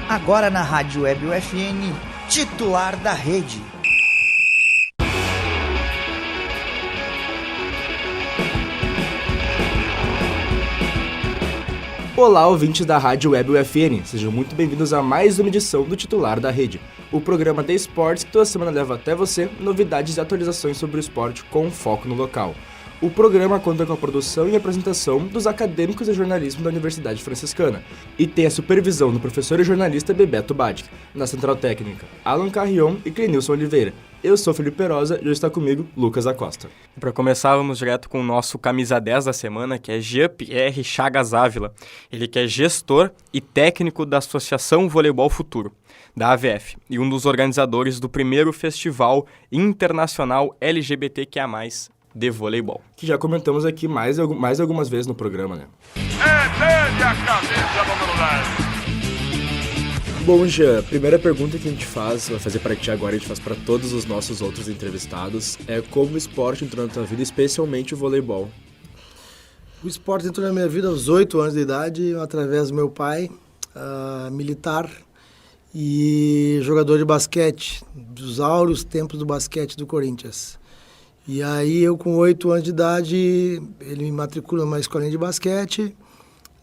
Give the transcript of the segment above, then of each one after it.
Agora na Rádio Web UFN, titular da rede. Olá, ouvintes da Rádio Web UFN, sejam muito bem-vindos a mais uma edição do Titular da Rede, o programa de esportes que toda semana leva até você novidades e atualizações sobre o esporte com foco no local. O programa conta com a produção e apresentação dos acadêmicos de jornalismo da Universidade Franciscana e tem a supervisão do professor e jornalista Bebeto Badic, na Central Técnica, Alan Carrion e Clenilson Oliveira. Eu sou Felipe Perosa e hoje está comigo Lucas Acosta. Para começar, vamos direto com o nosso camisa 10 da semana, que é Jean-Pierre Chagas Ávila. Ele que é gestor e técnico da Associação Voleibol Futuro, da AVF, e um dos organizadores do primeiro Festival Internacional LGBTQIA+, de voleibol. Que já comentamos aqui mais algumas vezes no programa, né? Perde a cabeça no lugar. Bom, Jean, a primeira pergunta que a gente vai fazer para ti agora, a gente faz para todos os nossos outros entrevistados, é como o esporte entrou na tua vida, especialmente o voleibol. O esporte entrou na minha vida aos 8 anos de idade, através do meu pai, militar e jogador de basquete, dos áureos tempos do basquete do Corinthians. E aí eu com 8 anos de idade, ele me matricula numa escolinha de basquete.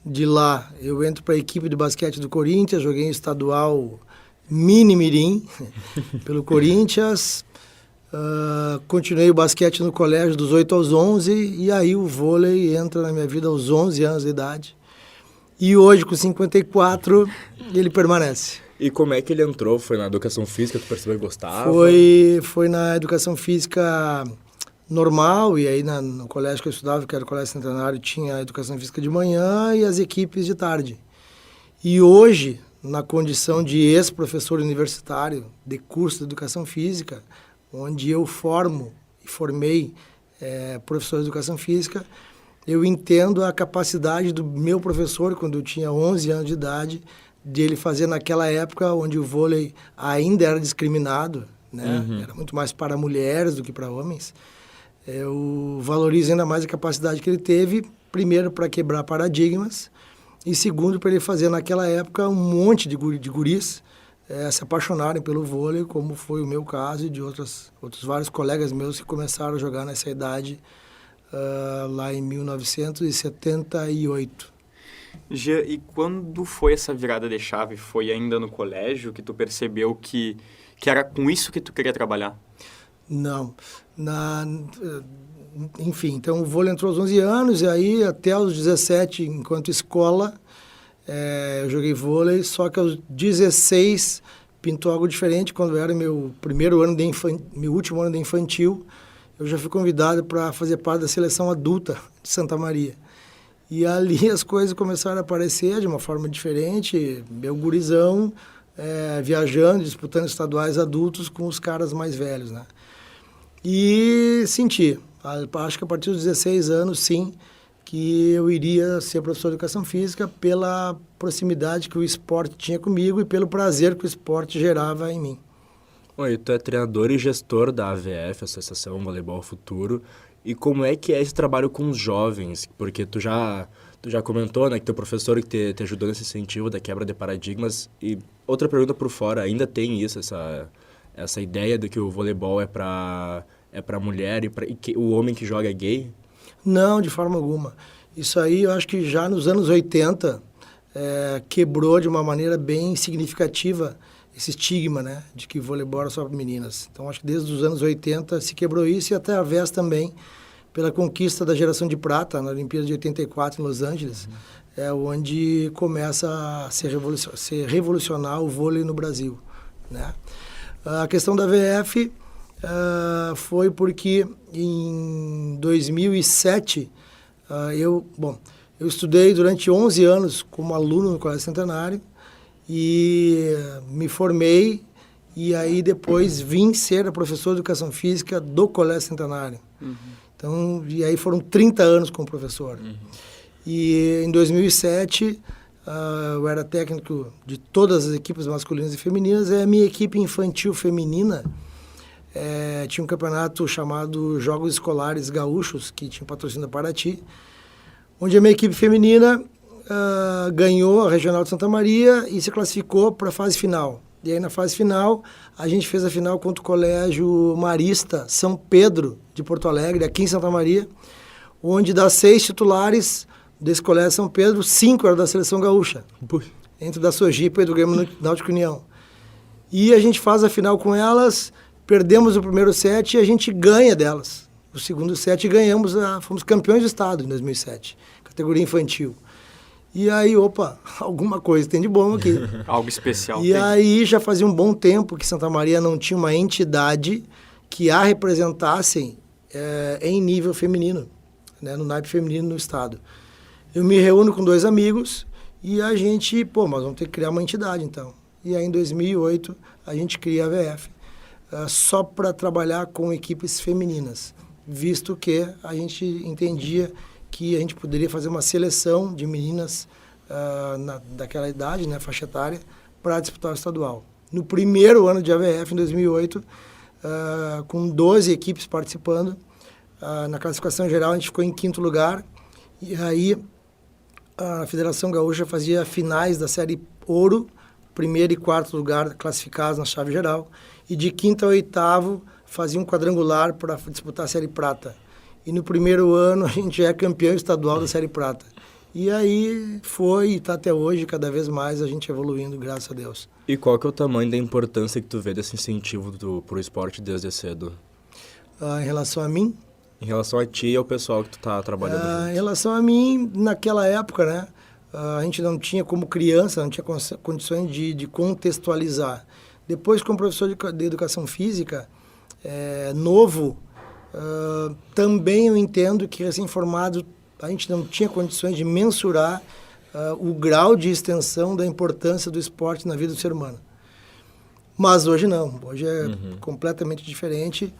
De lá eu entro para a equipe de basquete do Corinthians, joguei em estadual mini-mirim pelo Corinthians. Continuei o basquete no colégio dos 8 aos 11 e aí o vôlei entra na minha vida aos 11 anos de idade. E hoje, com 54, ele permanece. E como é que ele entrou? Foi na educação física, tu percebeu que gostava? Foi na educação física normal, e aí no colégio que eu estudava, que era o Colégio Centenário, tinha a educação física de manhã e as equipes de tarde. E hoje, na condição de ex-professor universitário de curso de educação física, onde eu formei professor de educação física, eu entendo a capacidade do meu professor, quando eu tinha 11 anos de idade, de ele fazer naquela época onde o vôlei ainda era discriminado, né? Era muito mais para mulheres do que para homens. Eu valorizo ainda mais a capacidade que ele teve, primeiro para quebrar paradigmas e segundo para ele fazer naquela época um monte de guris se apaixonarem pelo vôlei, como foi o meu caso e de outros vários colegas meus que começaram a jogar nessa idade lá em 1978. Jean, e quando foi essa virada de chave? Foi ainda no colégio que tu percebeu que era com isso que tu queria trabalhar? Não. Enfim, então o vôlei entrou aos 11 anos e aí até os 17, enquanto escola, eu joguei vôlei, só que aos 16 pintou algo diferente. Quando era meu último ano de infantil, eu já fui convidado para fazer parte da seleção adulta de Santa Maria. E ali as coisas começaram a aparecer de uma forma diferente, meu gurizão viajando, disputando estaduais adultos com os caras mais velhos, né? E senti, acho que a partir dos 16 anos, sim, que eu iria ser professor de educação física pela proximidade que o esporte tinha comigo e pelo prazer que o esporte gerava em mim. Oi, tu é treinador e gestor da AVF, Associação Voleibol Futuro. E como é que é esse trabalho com os jovens? Porque tu já comentou, né, que teu professor que te ajudou nesse incentivo da quebra de paradigmas. E outra pergunta por fora, ainda tem isso, essa ideia de que o voleibol é para mulher e que o homem que joga é gay? Não, de forma alguma. Isso aí eu acho que já nos anos 80 quebrou de uma maneira bem significativa esse estigma, né, de que voleibol era só para meninas. Então acho que desde os anos 80 se quebrou isso e até a vez também pela conquista da geração de prata na Olimpíada de 84 em Los Angeles, onde começa a se revolucionar o vôlei no Brasil, né? A questão da VF foi porque em 2007 eu estudei durante 11 anos como aluno no Colégio Centenário e me formei e aí depois vim ser professor de Educação Física do Colégio Centenário. Então, e aí foram 30 anos como professor. E em 2007 eu era técnico de todas as equipes masculinas e femininas. E a minha equipe infantil feminina tinha um campeonato chamado Jogos Escolares Gaúchos, que tinha patrocínio da Paraty, onde a minha equipe feminina ganhou a Regional de Santa Maria e se classificou para a fase final. E aí, na fase final, a gente fez a final contra o Colégio Marista São Pedro de Porto Alegre, aqui em Santa Maria, onde das 6 titulares desse Colégio São Pedro, 5 eram da Seleção Gaúcha, entre da Sojipa e do Grêmio Náutico União. E a gente faz a final com elas, perdemos o primeiro set e a gente ganha delas. O segundo set ganhamos, fomos campeões do estado em 2007, categoria infantil. E aí, alguma coisa tem de bom aqui. Algo especial. E aí já fazia um bom tempo que Santa Maria não tinha uma entidade que a representassem em nível feminino, né, no naipe feminino no estado. Eu me reúno com 2 amigos e a gente, mas vamos ter que criar uma entidade então. E aí em 2008 a gente cria a AVF, só para trabalhar com equipes femininas, visto que a gente entendia que a gente poderia fazer uma seleção de meninas daquela idade, né, faixa etária, para disputar o estadual. No primeiro ano de AVF, em 2008, com 12 equipes participando, na classificação geral a gente ficou em 5º lugar, e aí a Federação Gaúcha fazia finais da série Ouro, 1º e 4º lugar classificados na chave geral, e de 5º a 8º fazia um quadrangular para disputar a série Prata. E no primeiro ano a gente é campeão estadual da Série Prata. E aí foi e está até hoje, cada vez mais a gente evoluindo, graças a Deus. E qual que é o tamanho da importância que tu vê desse incentivo pro esporte desde cedo? Em relação a mim? Em relação a ti e ao pessoal que tu tá trabalhando junto. Em relação a mim, naquela época, né, a gente não tinha, como criança, não tinha condições de contextualizar. Depois, como professor de educação física, novo, também eu entendo que recém-formado a gente não tinha condições de mensurar o grau de extensão da importância do esporte na vida do ser humano. Mas hoje não, hoje é completamente diferente.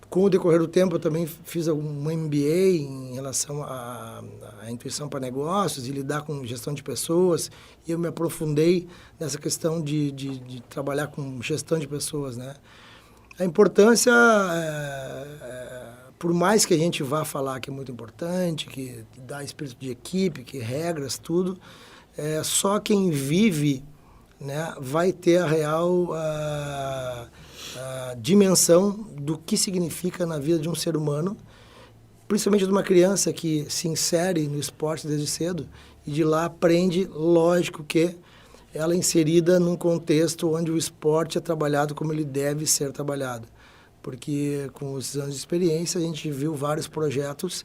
Com o decorrer do tempo eu também fiz um MBA em relação à intuição para negócios e lidar com gestão de pessoas, e eu me aprofundei nessa questão de trabalhar com gestão de pessoas, né? A importância, por mais que a gente vá falar que é muito importante, que dá espírito de equipe, que regras, tudo, só quem vive, né, vai ter a real a dimensão do que significa na vida de um ser humano, principalmente de uma criança que se insere no esporte desde cedo e de lá aprende, lógico que ela é inserida num contexto onde o esporte é trabalhado como ele deve ser trabalhado. Porque com os anos de experiência a gente viu vários projetos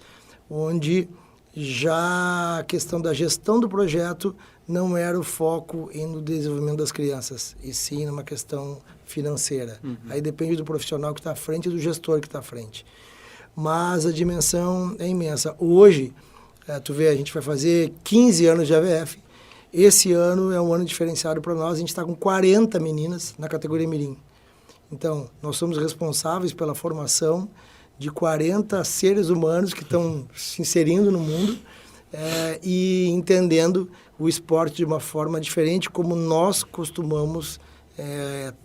onde já a questão da gestão do projeto não era o foco no desenvolvimento das crianças, e sim numa questão financeira. Aí depende do profissional que está à frente e do gestor que está à frente. Mas a dimensão é imensa. Hoje, tu vê, a gente vai fazer 15 anos de AVF. Esse ano é um ano diferenciado para nós. A gente está com 40 meninas na categoria Mirim. Então, nós somos responsáveis pela formação de 40 seres humanos que estão se inserindo no mundo e entendendo o esporte de uma forma diferente, como nós costumamos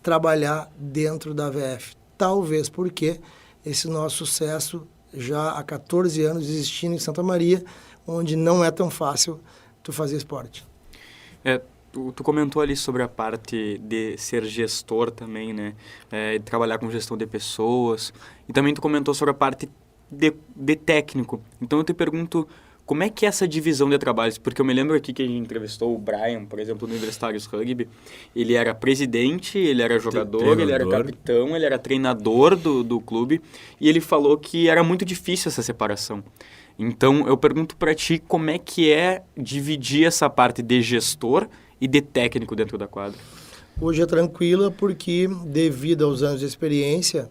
trabalhar dentro da AVF. Talvez porque esse nosso sucesso já há 14 anos existindo em Santa Maria, onde não é tão fácil tu fazer esporte. Tu comentou ali sobre a parte de ser gestor também, né? De trabalhar com gestão de pessoas. E também tu comentou sobre a parte de técnico. Então eu te pergunto, como é que é essa divisão de trabalhos? Porque eu me lembro aqui que a gente entrevistou o Brian, por exemplo, do Universitários Rugby. Ele era presidente, ele era jogador, ele era capitão, ele era treinador do clube. E ele falou que era muito difícil essa separação. Então eu pergunto para ti, como é que é dividir essa parte de gestor e de técnico dentro da quadra? Hoje é tranquila porque, devido aos anos de experiência,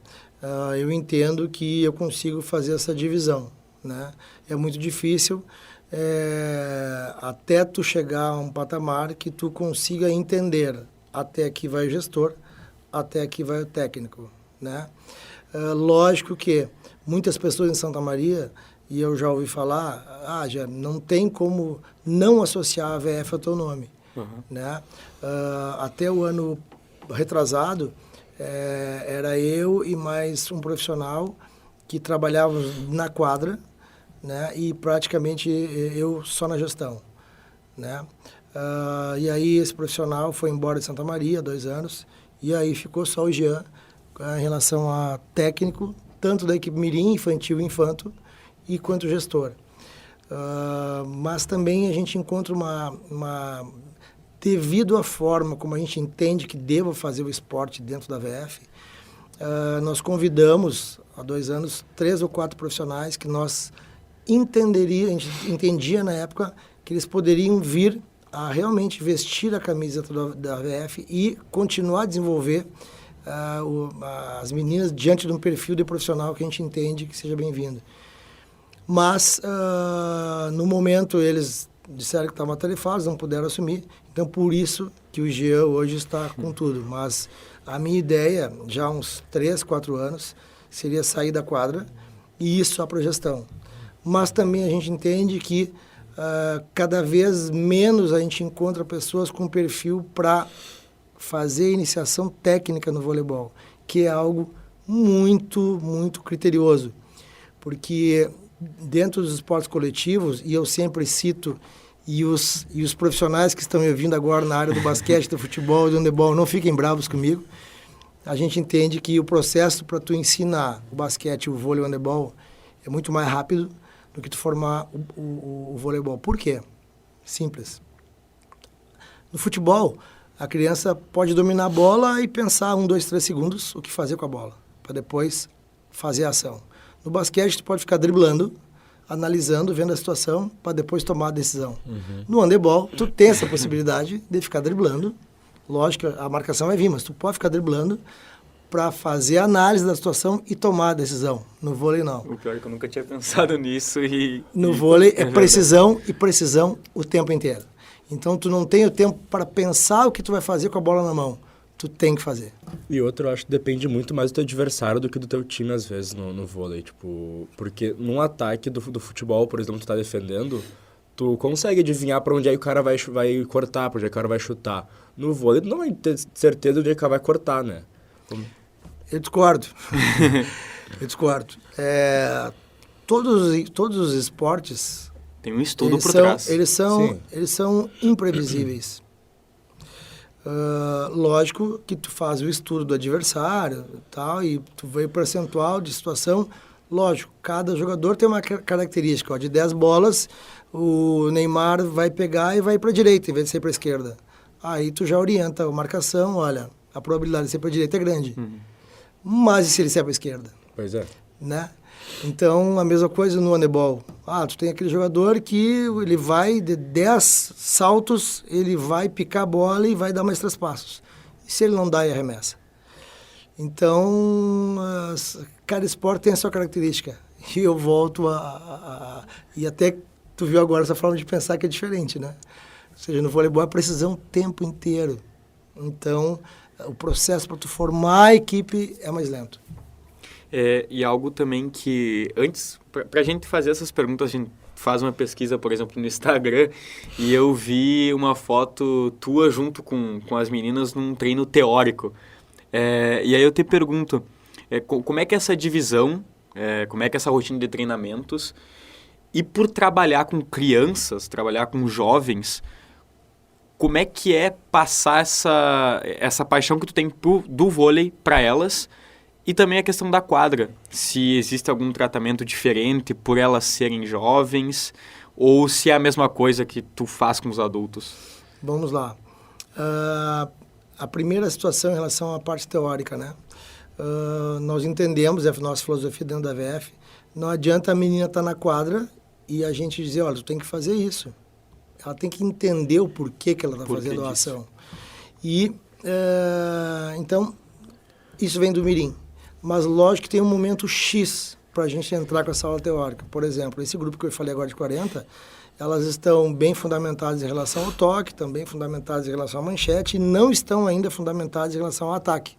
eu entendo que eu consigo fazer essa divisão, né? É muito difícil até tu chegar a um patamar que tu consiga entender até aqui vai o gestor, até aqui vai o técnico, né? Lógico que muitas pessoas em Santa Maria, e eu já ouvi falar, já não tem como não associar a AVF ao teu nome. Né? Até o ano retrasado, era eu e mais um profissional que trabalhávamos na quadra, né? E praticamente eu só na gestão, né? E aí esse profissional foi embora de Santa Maria, 2 anos, e aí ficou só o Jean em relação a técnico, tanto da equipe mirim, infantil e infanto, e quanto gestor. Mas também a gente encontra devido à forma como a gente entende que deva fazer o esporte dentro da VF, nós convidamos, há 2 anos, 3 ou 4 profissionais que nós a gente entendia na época que eles poderiam vir a realmente vestir a camiseta da VF e continuar a desenvolver as meninas diante de um perfil de profissional que a gente entende que seja bem-vindo. Mas, no momento, eles disseram que estavam atarefados, não puderam assumir. Então, por isso que o Jean hoje está com tudo. Mas a minha ideia, já há uns 3, 4 anos, seria sair da quadra e ir só para a gestão. Mas também a gente entende que cada vez menos a gente encontra pessoas com perfil para fazer iniciação técnica no voleibol, que é algo muito, muito criterioso. Porque dentro dos esportes coletivos, e eu sempre cito, e os profissionais que estão me ouvindo agora na área do basquete, do futebol e do handebol, não fiquem bravos comigo, a gente entende que o processo para tu ensinar o basquete, o vôlei e o handebol é muito mais rápido do que tu formar o voleibol. Por quê? Simples. No futebol, a criança pode dominar a bola e pensar 1, 2, 3 segundos o que fazer com a bola, para depois fazer a ação. No basquete, tu pode ficar driblando, analisando, vendo a situação, para depois tomar a decisão. No handebol, tu tem essa possibilidade de ficar driblando. Lógico, a marcação vai vir, mas tu pode ficar driblando para fazer a análise da situação e tomar a decisão. No vôlei, não. O pior é que eu nunca tinha pensado nisso e... No vôlei é precisão e precisão o tempo inteiro. Então, tu não tem o tempo para pensar o que tu vai fazer com a bola na mão. Tu tem que fazer. E outro, eu acho que depende muito mais do teu adversário do que do teu time, às vezes, no vôlei. Tipo, porque num ataque do futebol, por exemplo, tu tá defendendo, tu consegue adivinhar para onde aí o cara vai cortar, para onde aí o cara vai chutar. No vôlei, tu não vai ter certeza de onde aí o cara vai cortar, né? Eu discordo. Eu discordo. Todos os esportes... Tem um estudo por trás. Eles são imprevisíveis. Lógico que tu faz o estudo do adversário tal, e tu vê o percentual de situação. Lógico, cada jogador tem uma característica. De 10 bolas, o Neymar vai pegar e vai para a direita, em vez de ser para a esquerda. Aí tu já orienta a marcação, olha, a probabilidade de ser para a direita é grande. Mas e se ele ser para a esquerda? Pois é. Né? Então, a mesma coisa no handebol. Tu tem aquele jogador que ele vai, de 10 saltos, ele vai picar a bola e vai dar mais 3 passos. E se ele não dá, ele arremessa. Então, cada esporte tem a sua característica. E eu volto e até tu viu agora essa forma de pensar que é diferente, né? Ou seja, no voleibol é precisão o tempo inteiro. Então, o processo para tu formar a equipe é mais lento. E algo também que, antes, para a gente fazer essas perguntas, a gente faz uma pesquisa, por exemplo, no Instagram, e eu vi uma foto tua junto com as meninas num treino teórico. E aí eu te pergunto, como é que é essa divisão, como é que é essa rotina de treinamentos, e por trabalhar com crianças, trabalhar com jovens, como é que é passar essa paixão que tu tem do vôlei para elas? E também a questão da quadra, se existe algum tratamento diferente por elas serem jovens, ou se é a mesma coisa que tu faz com os adultos. Vamos lá. A primeira situação em relação à parte teórica, né? Nós entendemos, a nossa filosofia dentro da VF, não adianta a menina estar na quadra e a gente dizer, olha, tu tem que fazer isso. Ela tem que entender o porquê que ela está fazendo a ação. E, então, isso vem do mirim. Mas, lógico que tem um momento X para a gente entrar com essa aula teórica. Por exemplo, esse grupo que eu falei agora de 40, elas estão bem fundamentadas em relação ao toque, também fundamentadas em relação à manchete, e não estão ainda fundamentadas em relação ao ataque.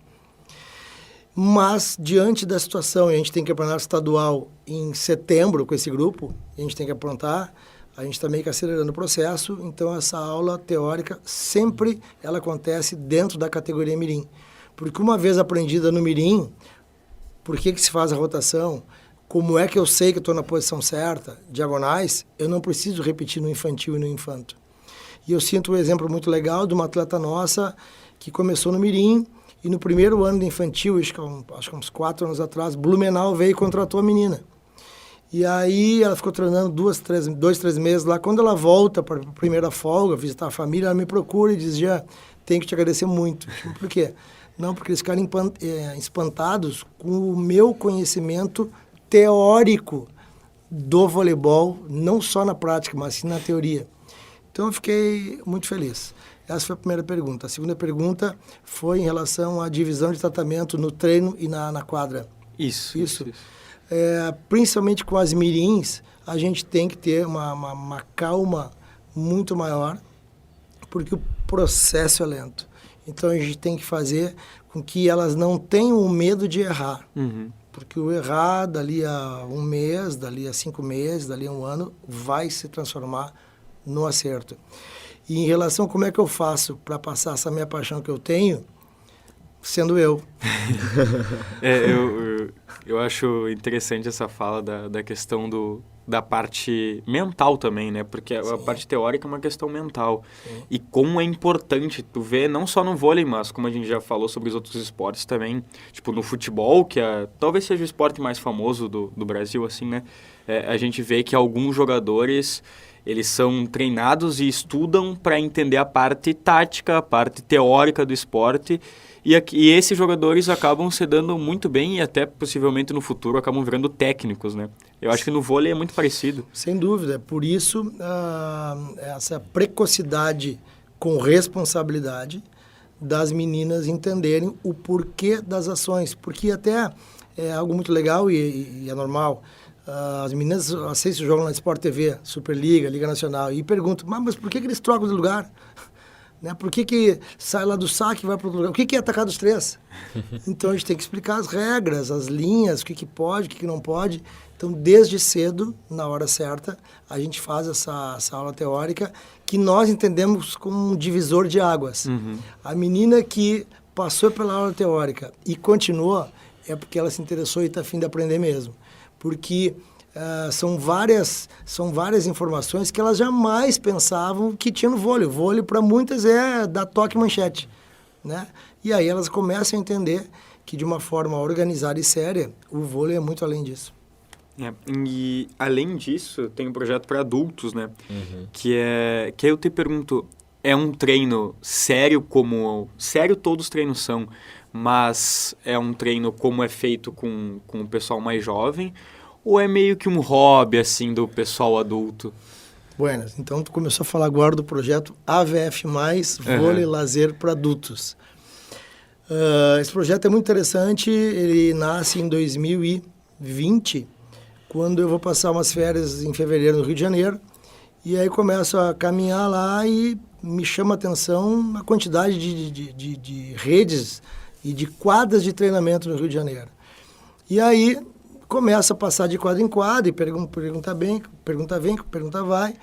Mas, diante da situação, e a gente tem campeonato estadual em setembro com esse grupo, a gente tem que aprontar, a gente está meio que acelerando o processo, então essa aula teórica sempre ela acontece dentro da categoria mirim. Porque uma vez aprendida no mirim, por que se faz a rotação, Como é que eu sei que eu estou na posição certa? Diagonais, eu não preciso repetir no infantil e no infanto. E eu sinto um exemplo muito legal de uma atleta nossa que começou no Mirim e no primeiro ano de infantil, acho que uns 4 anos atrás, Blumenau veio e contratou a menina. E aí ela ficou treinando 2, 3 meses lá. Quando ela volta para a primeira folga, visitar a família, ela me procura e diz, já, tenho que te agradecer muito. Por quê? Não, porque eles ficaram espantados com o meu conhecimento teórico do voleibol, não só na prática, mas sim na teoria. Então eu fiquei muito feliz. Essa foi a primeira pergunta. A segunda pergunta foi em relação à divisão de tratamento no treino e na quadra. Isso. Principalmente com as mirins, a gente tem que ter uma calma muito maior, porque o processo é lento. Então a gente tem que fazer com que elas não tenham o medo de errar. Porque o errar dali a 1 mês, dali a 5 meses, dali a 1 ano, vai se transformar no acerto. E em relação a como é que eu faço para passar essa minha paixão que eu tenho, sendo eu. Eu acho interessante essa fala da questão da parte mental também, né? Porque a parte teórica é uma questão mental. Sim. E como é importante tu ver, não só no vôlei, mas como a gente já falou sobre os outros esportes também, tipo no futebol, que talvez seja o esporte mais famoso do Brasil, assim, né? A gente vê que alguns jogadores, eles são treinados e estudam para entender a parte tática, a parte teórica do esporte. E esses jogadores acabam se dando muito bem e até possivelmente no futuro acabam virando técnicos, né? Eu acho que no vôlei é muito parecido. Sem dúvida. Por isso, essa precocidade com responsabilidade das meninas entenderem o porquê das ações. Porque até é algo muito legal e é normal. As meninas assistem o jogo na Sport TV, Superliga, Liga Nacional, e perguntam, mas por que eles trocam de lugar? Né? Por que sai lá do saque e vai para outro lugar? O que é atacar dos 3? Então, a gente tem que explicar as regras, as linhas, o que pode, o que não pode. Então, desde cedo, na hora certa, a gente faz essa aula teórica que nós entendemos como um divisor de águas. A menina que passou pela aula teórica e continuou é porque ela se interessou e está a fim de aprender mesmo. Porque são várias informações que elas jamais pensavam que tinha no vôlei. O vôlei, para muitas, é dar toque e manchete, né? E aí elas começam a entender que, de uma forma organizada e séria, o vôlei é muito além disso. E, além disso, tem um projeto para adultos, né? Que eu te pergunto, é um treino sério como... Sério todos os treinos são, mas é um treino como é feito com o pessoal mais jovem, ou é meio que um hobby, assim, do pessoal adulto? Buenas. Então, tu começou a falar agora do projeto AVF+, Vôlei Lazer para Adultos. Esse projeto é muito interessante, ele nasce em 2020, quando eu vou passar umas férias em fevereiro no Rio de Janeiro, e aí começo a caminhar lá e me chama a atenção a quantidade de redes e de quadras de treinamento no Rio de Janeiro. E aí começa a passar de quadra em quadra e pergunta vem, pergunta vai,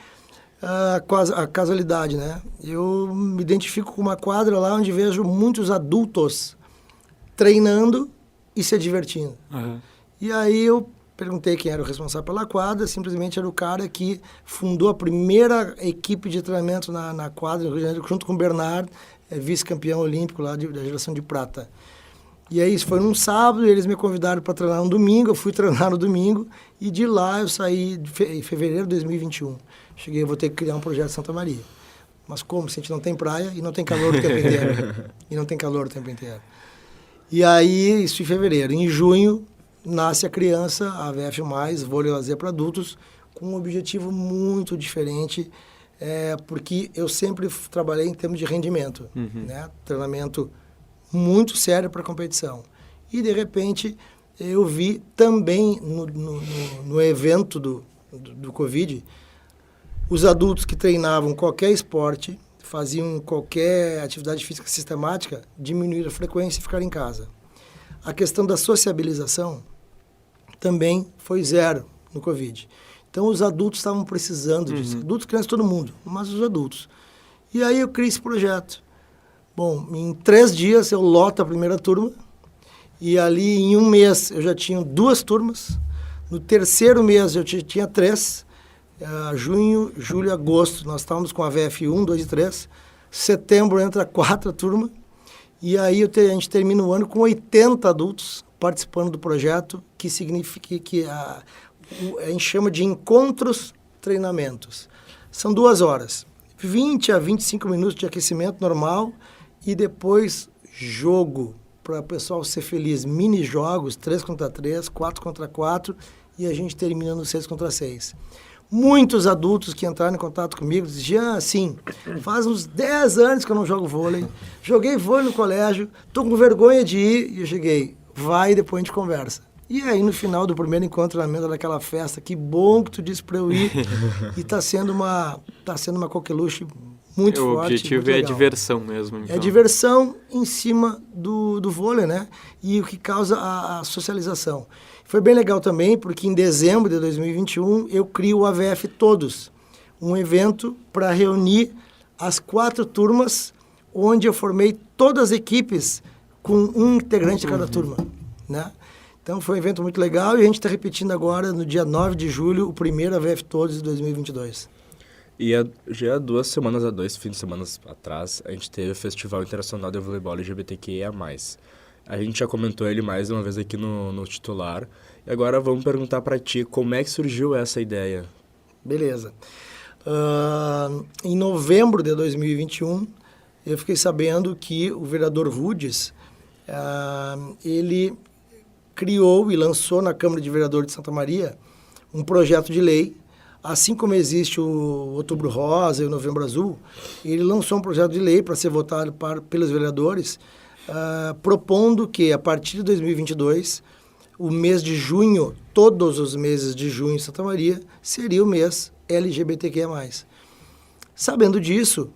a casualidade, né? Eu me identifico com uma quadra lá onde vejo muitos adultos treinando e se divertindo. E aí eu perguntei quem era o responsável pela quadra, simplesmente era o cara que fundou a primeira equipe de treinamento na quadra no Rio de Janeiro, junto com o Bernard, vice-campeão olímpico lá da geração de prata. E aí, isso foi num sábado, e eles me convidaram para treinar no domingo, eu fui treinar no domingo, e de lá eu saí em fevereiro de 2021. Cheguei, eu vou ter que criar um projeto em Santa Maria. Mas como? Se a gente não tem praia e não tem calor o tempo inteiro. E aí, isso em fevereiro. Em junho, nasce a criança, a AVF+, Vôlei Lazer para Adultos, com um objetivo muito diferente, porque eu sempre trabalhei em termos de rendimento, né? Treinamento muito sério para competição. E, de repente, eu vi também no evento do Covid, os adultos que treinavam qualquer esporte, faziam qualquer atividade física sistemática, diminuir a frequência e ficar em casa. A questão da sociabilização também foi zero no Covid. Então, os adultos estavam precisando disso. Adultos, crianças, todo mundo, mas os adultos. E aí eu criei esse projeto. Bom, em 3 dias eu loto a primeira turma, e ali em 1 mês eu já tinha 2 turmas. No terceiro mês eu tinha 3, junho, julho, agosto, nós estávamos com a VF 1, 2 e 3, setembro entra a 4 turma, e aí a gente termina o ano com 80 adultos participando do projeto, que significa que a gente chama de encontros treinamentos. São 2 horas, 20 a 25 minutos de aquecimento normal e depois jogo, para o pessoal ser feliz, mini jogos, 3 contra 3, 4 contra 4, e a gente termina no 6 contra 6. Muitos adultos que entraram em contato comigo diziam, assim, faz uns 10 anos que eu não jogo vôlei, joguei vôlei no colégio, tô com vergonha de ir, e eu cheguei, vai e depois a gente conversa. E aí, no final do primeiro encontro daquela festa, que bom que tu disse para eu ir, e tá sendo uma coqueluche muito forte. O objetivo é a diversão mesmo. Então. É diversão em cima do vôlei, né? E o que causa a socialização. Foi bem legal também, porque em dezembro de 2021 eu crio o AVF Todos, um evento para reunir as 4 turmas, onde eu formei todas as equipes com um integrante de cada turma, né? Então foi um evento muito legal e a gente está repetindo agora, no dia 9 de julho, o primeiro AVF Todos de 2022. E já há 2 semanas, 2 fins de semana atrás, a gente teve o Festival Internacional de Voleibol LGBTQIA+. A gente já comentou ele mais uma vez aqui no titular. E agora vamos perguntar para ti, como é que surgiu essa ideia? Beleza. Em novembro de 2021, eu fiquei sabendo que o vereador Rudes, ele criou e lançou na Câmara de Vereadores de Santa Maria um projeto de lei. Assim como existe o Outubro Rosa e o Novembro Azul, ele lançou um projeto de lei para ser votado pelos vereadores, propondo que, a partir de 2022, o mês de junho, todos os meses de junho em Santa Maria, seria o mês LGBTQIA+. Sabendo disso,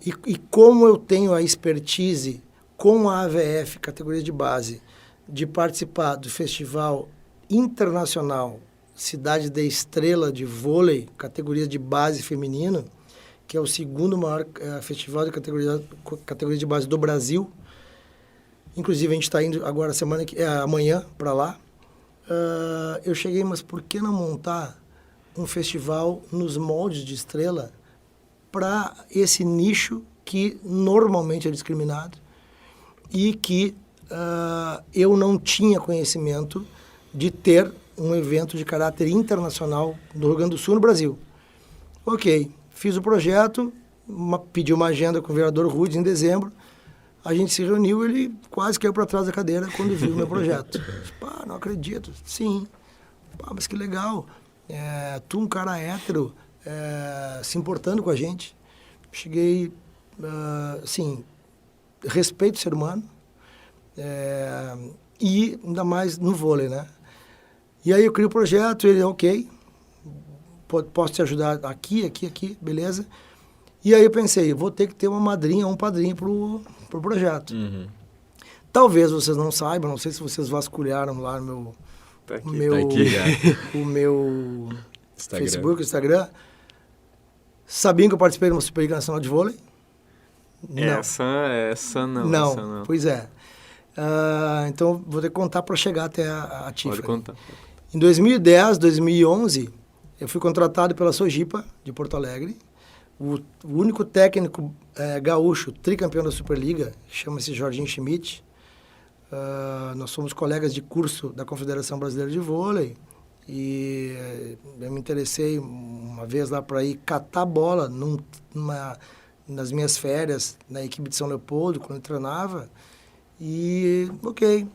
e como eu tenho a expertise com a AVF, categoria de base, de participar do Festival Internacional Cidade da Estrela de Vôlei, categoria de base feminino, que é o segundo maior festival de categoria de base do Brasil. Inclusive, a gente está indo agora, amanhã, para lá. Eu cheguei, mas por que não montar um festival nos moldes de estrela para esse nicho que normalmente é discriminado e que eu não tinha conhecimento de ter um evento de caráter internacional no Rio Grande do Sul, no Brasil. Ok, fiz o projeto, pedi uma agenda com o vereador Rudes em dezembro, a gente se reuniu, ele quase caiu para trás da cadeira quando viu o meu projeto. Pá, não acredito. Sim. Pá, mas que legal. Tu, um cara hétero, se importando com a gente. Cheguei, assim, respeito o ser humano, e ainda mais no vôlei, né? E aí eu crio o projeto, ele, ok, posso te ajudar aqui, beleza. E aí eu pensei, vou ter que ter uma madrinha ou um padrinho pro projeto. Uhum. Talvez vocês não saibam, não sei se vocês vasculharam lá no o meu Instagram. Facebook, Instagram. Sabiam que eu participei de uma Superliga Nacional de Vôlei? Essa não. Não, pois é. Então, vou ter que contar para chegar até a Tiffany. Pode contar. Em 2010, 2011, eu fui contratado pela Sojipa, de Porto Alegre. O único técnico gaúcho, tricampeão da Superliga, chama-se Jorginho Schmidt. Nós somos colegas de curso da Confederação Brasileira de Vôlei. E eu me interessei uma vez lá para ir catar bola nas minhas férias na equipe de São Leopoldo, quando eu treinava. E, ok,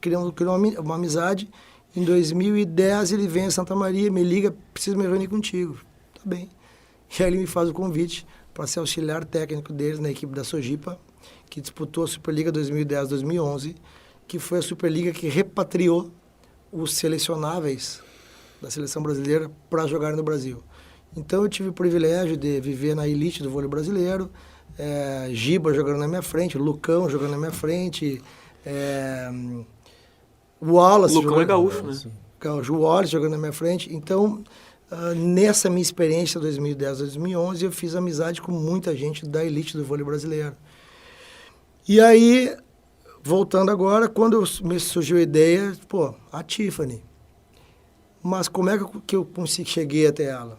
criamos uma amizade. Em 2010 ele vem a Santa Maria, me liga, preciso me reunir contigo. Tá bem. E aí ele me faz o convite para ser auxiliar técnico deles na equipe da Sojipa, que disputou a Superliga 2010-2011, que foi a Superliga que repatriou os selecionáveis da seleção brasileira para jogar no Brasil. Então eu tive o privilégio de viver na elite do vôlei brasileiro, Giba jogando na minha frente, Lucão jogando na minha frente, o Wallace Lucão é gaúcho, né? O Wallace jogando na minha frente. Então, nessa minha experiência 2010-2011, eu fiz amizade com muita gente da elite do vôlei brasileiro. E aí, voltando agora, quando me surgiu a ideia, a Tiffany. Mas como é que eu cheguei até ela?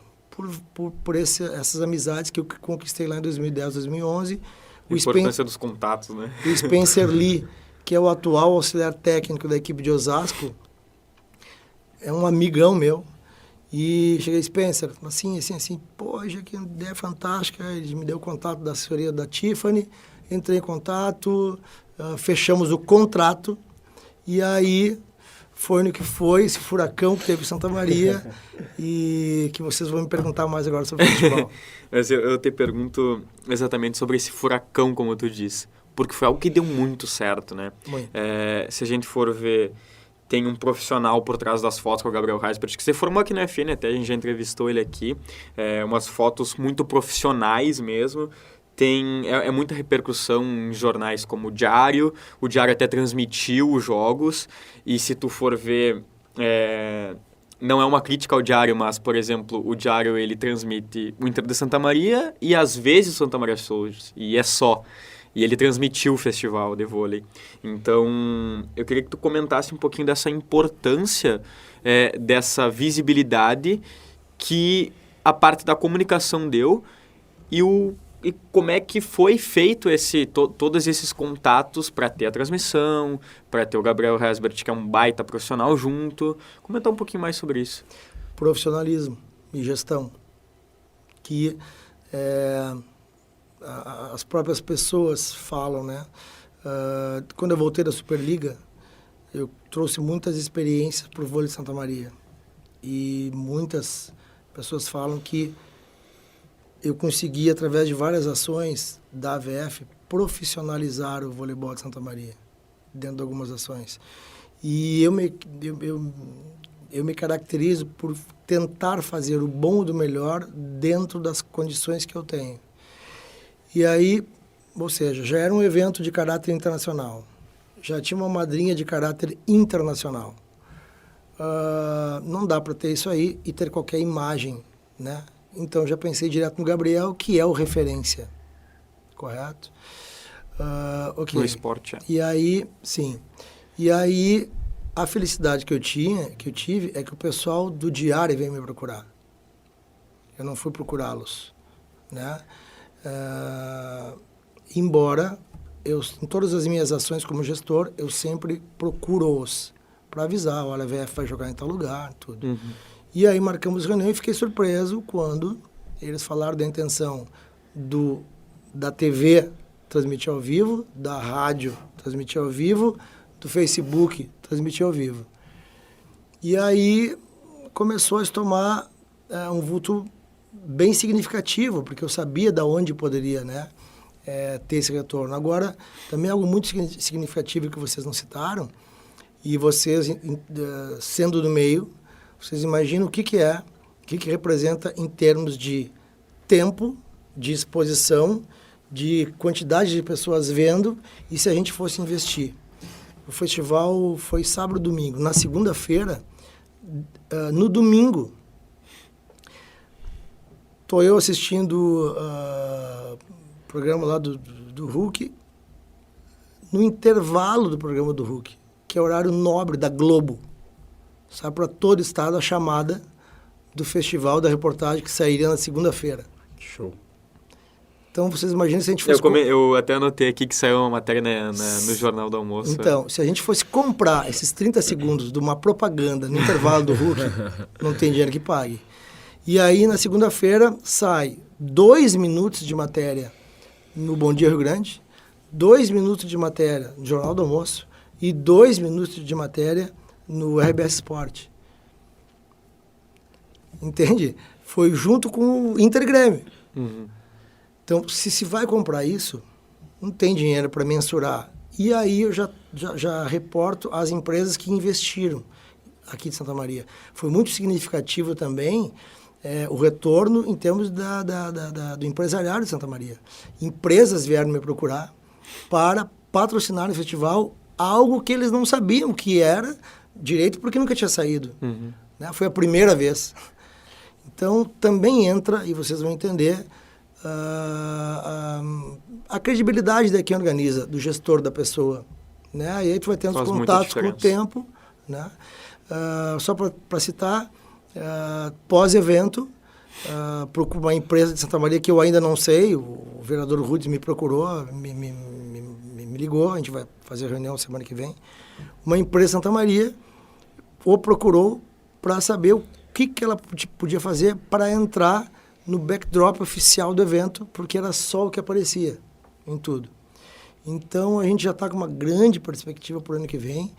Por essas amizades que eu conquistei lá em 2010, 2011. A importância dos contatos, né? O Spencer Lee, que é o atual auxiliar técnico da equipe de Osasco, é um amigão meu. E cheguei, Spencer, assim, já que ideia fantástica. Ele me deu o contato da assessoria da Tiffany, entrei em contato, fechamos o contrato, e aí foi no que foi, esse furacão que teve em Santa Maria, e que vocês vão me perguntar mais agora sobre o futebol. Mas eu te pergunto exatamente sobre esse furacão, como tu disse, porque foi algo que deu muito certo, né? Se a gente for ver, tem um profissional por trás das fotos, que é o Gabriel Heisbert, que se formou aqui na FN, até a gente já entrevistou ele aqui, umas fotos muito profissionais mesmo. Tem muita repercussão em jornais como o Diário até transmitiu os jogos, e se tu for ver, não é uma crítica ao Diário, mas, por exemplo, o Diário ele transmite o Inter de Santa Maria e às vezes o Santa Maria Soldiers, e é só. E ele transmitiu o festival de vôlei. Então, eu queria que tu comentasse um pouquinho dessa importância, dessa visibilidade que a parte da comunicação deu e como é que foi feito todos esses contatos para ter a transmissão, para ter o Gabriel Heisbert, que é um baita profissional, junto. Comentar um pouquinho mais sobre isso. Profissionalismo e gestão, que as próprias pessoas falam, né? Quando eu voltei da Superliga, eu trouxe muitas experiências para o vôlei de Santa Maria. E muitas pessoas falam que eu consegui, através de várias ações da AVF, profissionalizar o voleibol de Santa Maria, dentro de algumas ações. E eu me caracterizo por tentar fazer o bom do melhor dentro das condições que eu tenho. E aí, ou seja, já era um evento de caráter internacional, já tinha uma madrinha de caráter internacional. Não dá para ter isso aí e ter qualquer imagem, né? Então, já pensei direto no Gabriel, que é o referência, correto? Okay. No esporte, E aí, sim. E aí, a felicidade que eu tive, é que o pessoal do Diário veio me procurar. Eu não fui procurá-los, né? Embora, em todas as minhas ações como gestor, eu sempre procuro-os para avisar, olha, a VF vai jogar em tal lugar, tudo. Uhum. E aí marcamos reunião e fiquei surpreso quando eles falaram da intenção da TV transmitir ao vivo, da rádio transmitir ao vivo, do Facebook transmitir ao vivo. E aí começou a se tomar um vulto bem significativo, porque eu sabia de onde poderia, né, ter esse retorno. Agora, também algo muito significativo que vocês não citaram, e vocês, sendo do meio, vocês imaginam o que representa em termos de tempo, de exposição, de quantidade de pessoas vendo, e se a gente fosse investir. O festival foi sábado e domingo. Na segunda-feira, no domingo, estou eu assistindo o programa lá do Hulk, no intervalo do programa do Hulk, que é horário nobre da Globo. Sai para todo o estado a chamada do festival, da reportagem que sairia na segunda-feira. Show. Então, vocês imaginam se a gente fosse... Eu até anotei aqui que saiu uma matéria no Jornal do Almoço. Então, se a gente fosse comprar esses 30 segundos de uma propaganda no intervalo do Hulk, não tem dinheiro que pague. E aí, na segunda-feira, sai 2 minutos de matéria no Bom Dia Rio Grande, 2 minutos de matéria no Jornal do Almoço e 2 minutos de matéria no RBS Sport. Entende? Foi junto com o Inter Grêmio. Uhum. Então, se vai comprar isso, não tem dinheiro para mensurar. E aí eu já reporto as empresas que investiram aqui de Santa Maria. Foi muito significativo também o retorno em termos do empresariado de Santa Maria. Empresas vieram me procurar para patrocinar no festival algo que eles não sabiam que era direito, porque nunca tinha saído. Uhum. Né? Foi a primeira vez. Então, também entra, e vocês vão entender, a credibilidade de quem organiza, do gestor da pessoa, né? E aí tu vai tendo os Faz muita contatos com o diferença. tempo, né? Só para citar, pós-evento, procuro uma empresa de Santa Maria que eu ainda não sei, o vereador Rudes me procurou, me ligou, a gente vai fazer reunião semana que vem. Uma empresa de Santa Maria o procurou para saber o que ela podia fazer para entrar no backdrop oficial do evento, porque era só o que aparecia em tudo. Então, a gente já está com uma grande perspectiva para o ano que vem,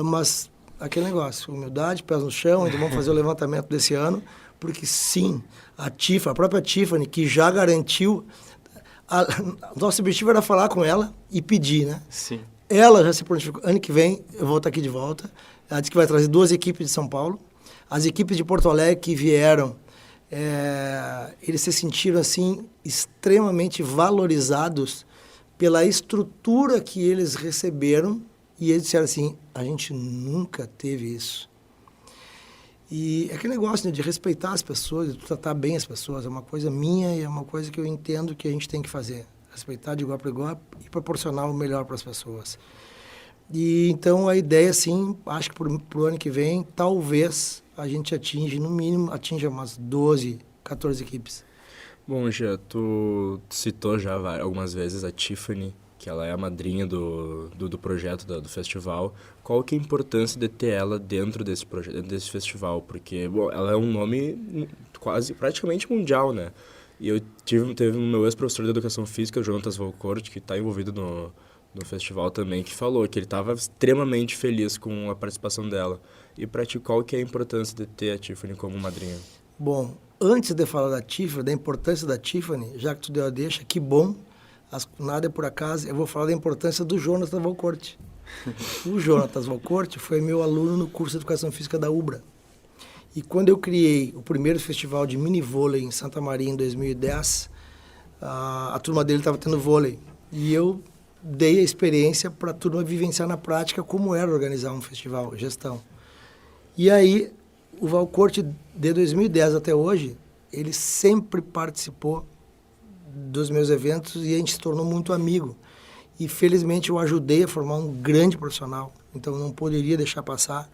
mas aquele negócio, humildade, pés no chão, ainda vamos fazer o levantamento desse ano, porque sim, a própria Tiffany, que já garantiu, nosso objetivo era falar com ela e pedir, né? Sim. Ela já se prontificou, ano que vem eu vou estar aqui de volta, ela disse que vai trazer 2 equipes de São Paulo, as equipes de Porto Alegre que vieram, eles se sentiram assim extremamente valorizados pela estrutura que eles receberam e eles disseram assim, a gente nunca teve isso. E é aquele negócio, né, de respeitar as pessoas, de tratar bem as pessoas, é uma coisa minha e é uma coisa que eu entendo que a gente tem que fazer, respeitar de igual para igual e proporcionar o melhor para as pessoas. E então a ideia, sim, acho que pro ano que vem, talvez a gente no mínimo, atinja umas 12, 14 equipes. Bom, Gia, tu citou já algumas vezes a Tiffany, que ela é a madrinha do projeto do festival. Qual que é a importância de ter ela dentro desse projeto, desse festival? Porque, bom, ela é um nome praticamente mundial, né? E eu teve um meu ex-professor de Educação Física, o Jonatas Valcourt, que está envolvido no festival também, que falou que ele estava extremamente feliz com a participação dela. E para ti, qual que é a importância de ter a Tiffany como madrinha? Bom, antes de falar da Tiffany, da importância da Tiffany, já que tu deu a deixa, que bom, nada é por acaso, eu vou falar da importância do Jonatas Valcourt. O Jonatas Valcourt foi meu aluno no curso de Educação Física da UBRA. E quando eu criei o primeiro festival de mini vôlei em Santa Maria em 2010, a turma dele estava tendo vôlei. E eu dei a experiência para a turma vivenciar na prática como era organizar um festival, gestão. E aí, o Valcourt, de 2010 até hoje, ele sempre participou dos meus eventos e a gente se tornou muito amigo. E, felizmente, eu ajudei a formar um grande profissional. Então, não poderia deixar passar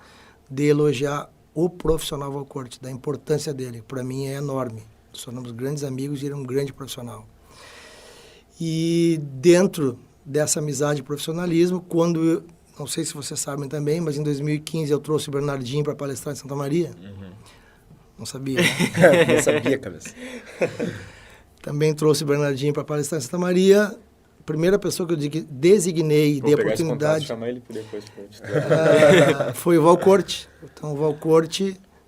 de elogiar o profissional Valcourt, da importância dele. Para mim, é enorme. Nos tornamos grandes amigos e ele é um grande profissional. E, dentro dessa amizade e profissionalismo, quando, não sei se vocês sabem também, mas em 2015 eu trouxe o Bernardinho para palestrar em Santa Maria. Uhum. Não sabia, né? Não sabia, cabeça. Também trouxe o Bernardinho para palestrar em Santa Maria. Primeira pessoa que eu designei, dei a oportunidade. Chamar ele depois foi o Valcourt. Então, o Valcourt,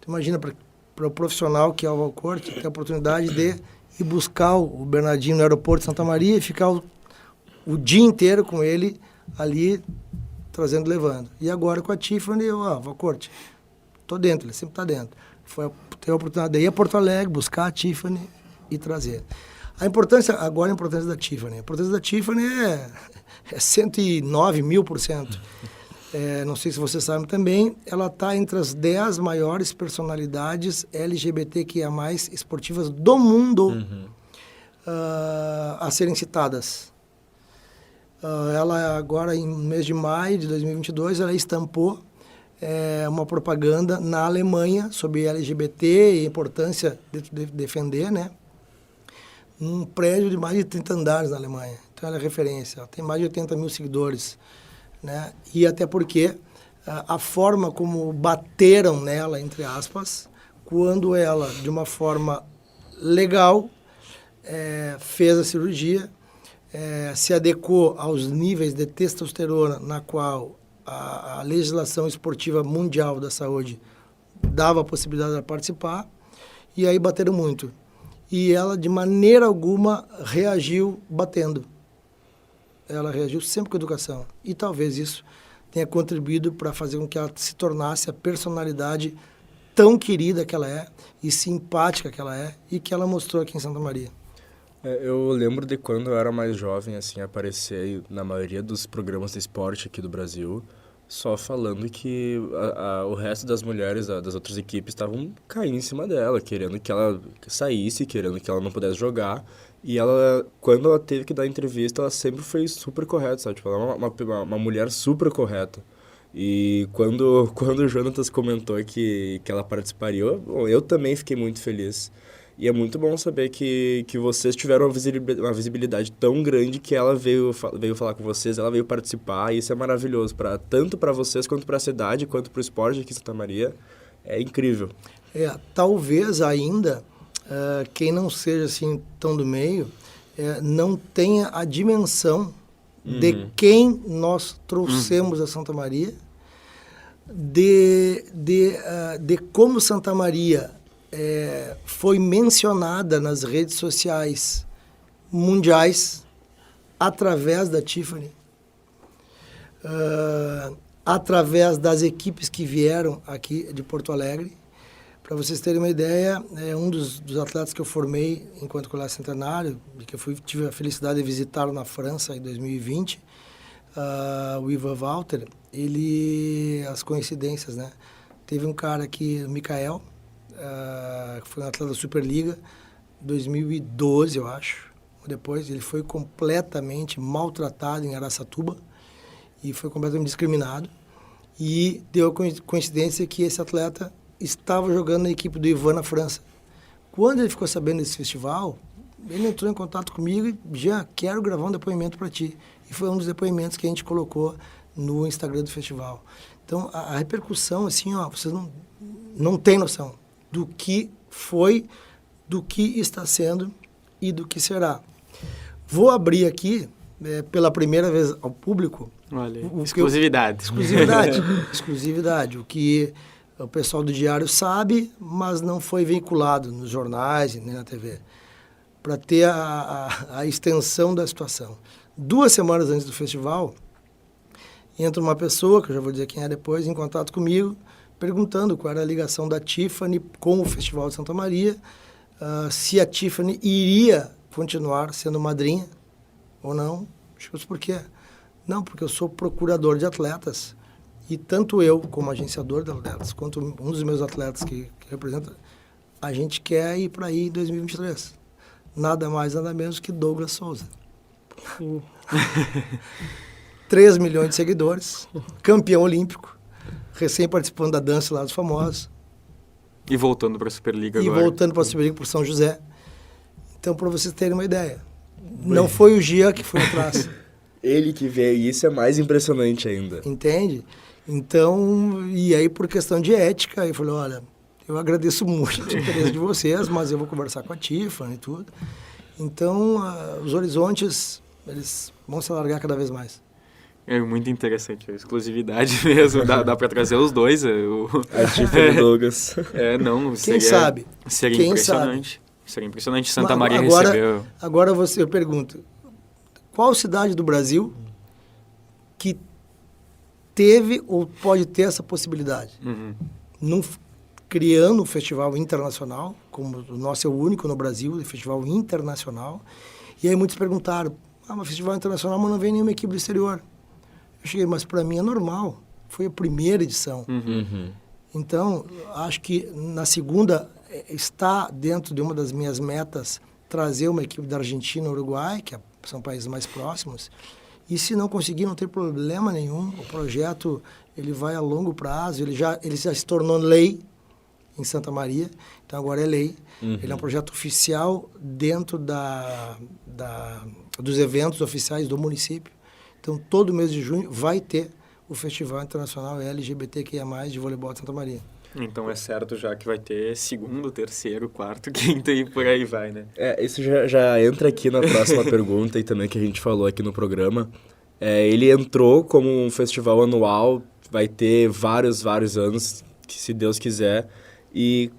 tu imagina, para o profissional que é o Valcourt, ter a oportunidade de ir buscar o Bernardinho no aeroporto de Santa Maria e ficar o dia inteiro com ele ali, trazendo, levando. E agora com a Tiffany, Valcourt, tô dentro, ele sempre está dentro. Ter a oportunidade de ir a Porto Alegre, buscar a Tiffany e trazer. A importância da Tiffany. A importância da Tiffany é 109.000%. Não sei se vocês sabem também, ela está entre as 10 maiores personalidades LGBTQIA+, esportivas do mundo a serem citadas. Ela agora, em mês de maio de 2022, ela estampou uma propaganda na Alemanha sobre LGBT e a importância de defender, né? Num prédio de mais de 30 andares na Alemanha. Então, ela é referência. Ela tem mais de 80 mil seguidores, né? E até porque a forma como bateram nela, entre aspas, quando ela, de uma forma legal, fez a cirurgia, se adequou aos níveis de testosterona na qual a legislação esportiva mundial da saúde dava a possibilidade de participar, e aí bateram muito. E ela, de maneira alguma, reagiu batendo. Ela reagiu sempre com educação. E talvez isso tenha contribuído para fazer com que ela se tornasse a personalidade tão querida que ela é e simpática que ela é e que ela mostrou aqui em Santa Maria. Eu lembro de quando eu era mais jovem, assim, aparecer na maioria dos programas de esporte aqui do Brasil, só falando que o resto das mulheres das outras equipes estavam caindo em cima dela, querendo que ela saísse, querendo que ela não pudesse jogar. E ela, quando ela teve que dar entrevista, ela sempre foi super correta, sabe? Tipo, ela é uma mulher super correta. E quando o Jonatas comentou que ela participaria, eu também fiquei muito feliz. E é muito bom saber que vocês tiveram uma visibilidade tão grande que ela veio falar com vocês, ela veio participar, e isso é maravilhoso, tanto para vocês, quanto para a cidade, quanto para o esporte aqui em Santa Maria. É incrível. Talvez ainda, quem não seja assim tão do meio, não tenha a dimensão de quem nós trouxemos a Santa Maria, de como Santa Maria foi mencionada nas redes sociais mundiais através da Tiffany, através das equipes que vieram aqui de Porto Alegre. Para vocês terem uma ideia, um dos atletas que eu formei enquanto colégio centenário, e que eu tive a felicidade de visitá-lo na França em 2020, o Ivan Walter, as coincidências, né? Teve um cara aqui, o Mikael, que foi um atleta da Superliga, 2012, eu acho. Depois ele foi completamente maltratado em Araçatuba e foi completamente discriminado. E deu a coincidência que esse atleta estava jogando na equipe do Ivan na França. Quando ele ficou sabendo desse festival, ele entrou em contato comigo e já quero gravar um depoimento para ti. E foi um dos depoimentos que a gente colocou no Instagram do festival. Então, a repercussão, assim, vocês não têm noção do que foi, do que está sendo e do que será. Vou abrir aqui, pela primeira vez ao público... Olha, exclusividade. Exclusividade. O que o pessoal do Diário sabe, mas não foi veiculado nos jornais nem na TV, para ter a extensão da situação. 2 semanas antes do festival, entra uma pessoa, que eu já vou dizer quem é depois, em contato comigo, perguntando qual era a ligação da Tiffany com o Festival de Santa Maria, se a Tiffany iria continuar sendo madrinha ou não. Eu por quê? Não, porque eu sou procurador de atletas e tanto eu, como agenciador de atletas, quanto um dos meus atletas que representa, a gente quer ir para aí em 2023. Nada mais, nada menos que Douglas Souza. 3 milhões de seguidores, campeão olímpico, recém participando da dança lá dos famosos. E voltando para a Superliga agora. E voltando para a Superliga por São José. Então, para vocês terem uma ideia, não foi o Gia que foi atrás. Ele que veio, e isso é mais impressionante ainda. Entende? Então, e aí por questão de ética, eu falei, olha, eu agradeço muito o interesse de vocês, mas eu vou conversar com a Tiffany e tudo. Então, os horizontes, eles vão se alargar cada vez mais. É muito interessante, a exclusividade mesmo, dá para trazer os dois. A Tiffany e o Douglas. Quem sabe? Seria impressionante. Sabe? Seria impressionante Santa Maria receber... Agora eu pergunto, qual cidade do Brasil que teve ou pode ter essa possibilidade? Criando um festival internacional, como o nosso é o único no Brasil, um festival internacional. E aí muitos perguntaram, mas festival internacional, mas não vem nenhuma equipe do exterior. Eu cheguei, mas para mim é normal. Foi a primeira edição. Então, acho que na segunda está dentro de uma das minhas metas trazer uma equipe da Argentina e Uruguai, que são países mais próximos. E se não conseguir, não tem problema nenhum. O projeto ele vai a longo prazo, ele já se tornou lei em Santa Maria, então agora é lei. Ele é um projeto oficial dentro dos eventos oficiais do município. Então, todo mês de junho vai ter o Festival Internacional LGBTQIA+, de Voleibol de Santa Maria. Então é certo já que vai ter 2º, 3º, 4º, 5º e por aí vai, né? Isso já entra aqui na próxima pergunta e também que a gente falou aqui no programa. Ele entrou como um festival anual, vai ter vários anos, se Deus quiser. E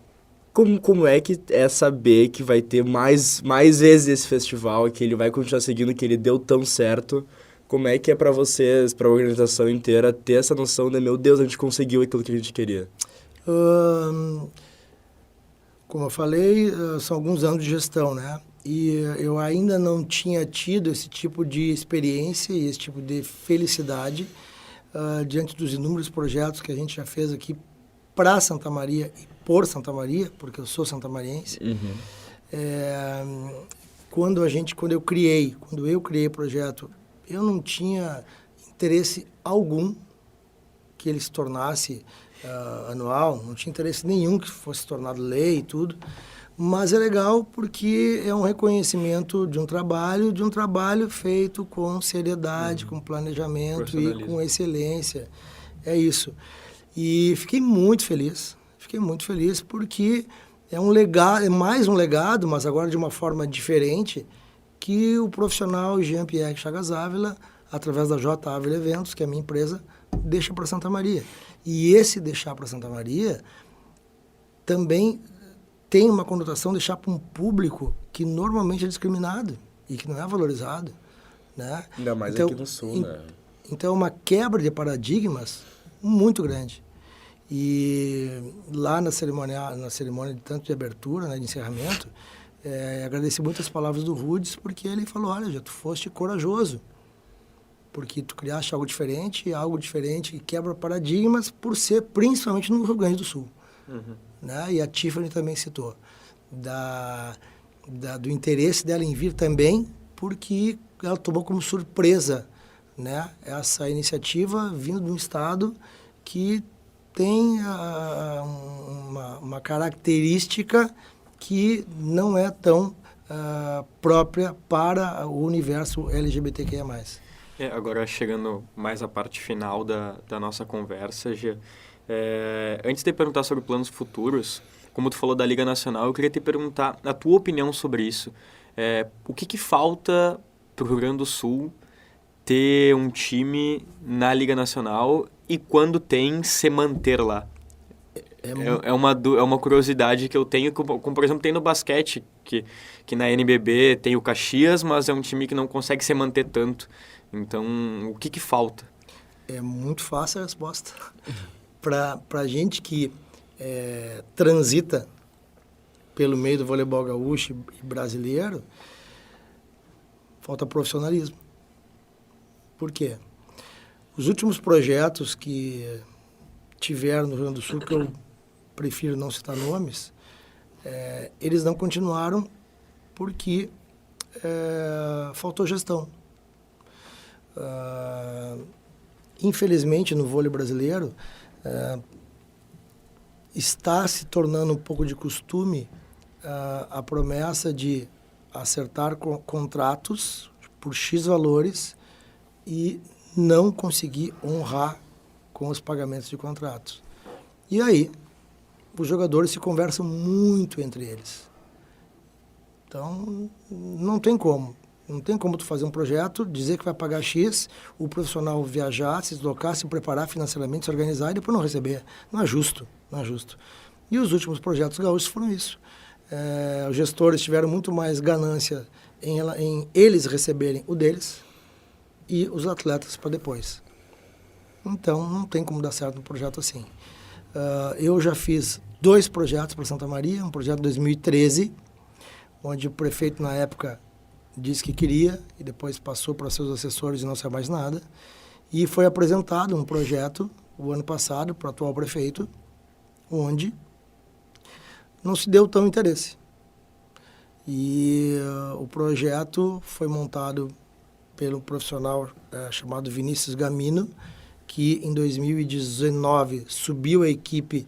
como é que é saber que vai ter mais vezes esse festival, que ele vai continuar seguindo, que ele deu tão certo? Como é que é para vocês, para a organização inteira, ter essa noção de, meu Deus, a gente conseguiu aquilo que a gente queria? Como eu falei, são alguns anos de gestão, né? E eu ainda não tinha tido esse tipo de experiência e esse tipo de felicidade diante dos inúmeros projetos que a gente já fez aqui para Santa Maria e por Santa Maria, porque eu sou santamariense. quando eu criei o projeto, eu não tinha interesse algum que ele se tornasse anual, não tinha interesse nenhum que fosse tornado lei e tudo, mas é legal porque é um reconhecimento de um trabalho feito com seriedade, com planejamento e com excelência. É isso. E fiquei muito feliz porque é um legado, é mais um legado, mas agora de uma forma diferente, que o profissional Jean-Pierre Chagas Ávila, através da J. Ávila Eventos, que é a minha empresa, deixa para Santa Maria. E esse deixar para Santa Maria também tem uma conotação deixar para um público que normalmente é discriminado e que não é valorizado, né? Ainda mais aqui no Sul, né? Então é uma quebra de paradigmas muito grande. E lá na cerimônia de tanto de abertura, né, de encerramento, agradeci muito as palavras do Rudes, porque ele falou, olha, já tu foste corajoso, porque tu criaste algo diferente que quebra paradigmas por ser principalmente no Rio Grande do Sul. Né? E a Tiffany também citou do interesse dela em vir também, porque ela tomou como surpresa, né, essa iniciativa vindo de um estado que tem uma característica que não é tão própria para o universo LGBTQIA+. Agora, chegando mais à parte final da nossa conversa, Gia, antes de perguntar sobre planos futuros, como tu falou da Liga Nacional, eu queria te perguntar a tua opinião sobre isso. O que falta para o Rio Grande do Sul ter um time na Liga Nacional e, quando tem, se manter lá? É uma curiosidade que eu tenho, como por exemplo tem no basquete, que na NBB tem o Caxias, mas é um time que não consegue se manter tanto. Então, o que falta? É muito fácil a resposta. Para gente que transita pelo meio do voleibol gaúcho e brasileiro, falta profissionalismo. Por quê? Os últimos projetos que tiveram no Rio Grande do Sul, que eu prefiro não citar nomes, eles não continuaram porque faltou gestão. Infelizmente, no vôlei brasileiro, está se tornando um pouco de costume a promessa de acertar contratos por X valores e não conseguir honrar com os pagamentos de contratos. E aí, os jogadores se conversam muito entre eles. Então, não tem como. Não tem como tu fazer um projeto, dizer que vai pagar X, o profissional viajar, se deslocar, se preparar financeiramente, se organizar e depois não receber. Não é justo, não é justo. E os últimos projetos gaúchos foram isso. Os gestores tiveram muito mais ganância em eles receberem o deles e os atletas para depois. Então, não tem como dar certo um projeto assim. Eu já fiz 2 projetos para Santa Maria, um projeto de 2013, onde o prefeito, na época, disse que queria e depois passou para seus assessores e não saiu mais nada. E foi apresentado um projeto, o ano passado, para o atual prefeito, onde não se deu tão interesse. E o projeto foi montado pelo profissional chamado Vinícius Gamino, que em 2019 subiu a equipe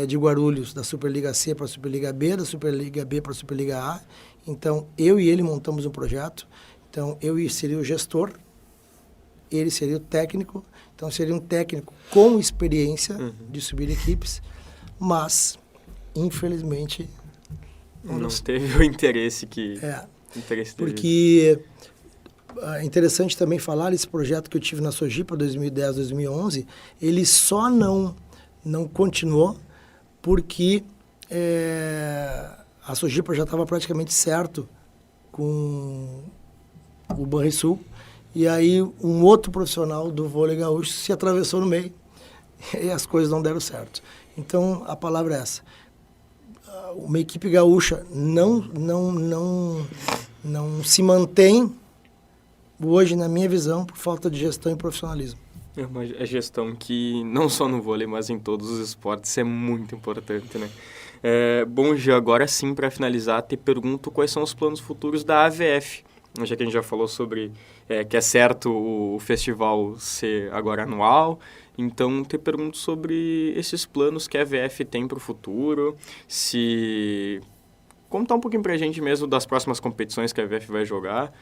de Guarulhos da Superliga C para a Superliga B, da Superliga B para a Superliga A. Então, eu e ele montamos um projeto. Então, eu seria o gestor, ele seria o técnico. Então, seria um técnico com experiência de subir equipes, mas, infelizmente... Não teve o interesse que... Porque é interessante também falar, esse projeto que eu tive na Sojipa 2010, 2011, ele só não continuou porque a Sojipa já estava praticamente certo com o Banrisul, e aí um outro profissional do vôlei gaúcho se atravessou no meio e as coisas não deram certo. Então, a palavra é essa. Uma equipe gaúcha não se mantém hoje, na minha visão, por falta de gestão e profissionalismo. É uma gestão que, não só no vôlei, mas em todos os esportes, é muito importante, né? Bom, Gia, agora sim, para finalizar, te pergunto quais são os planos futuros da AVF. Já que a gente já falou sobre que é certo o festival ser agora anual, então te pergunto sobre esses planos que a AVF tem para o futuro, se contar um pouquinho para a gente mesmo das próximas competições que a AVF vai jogar,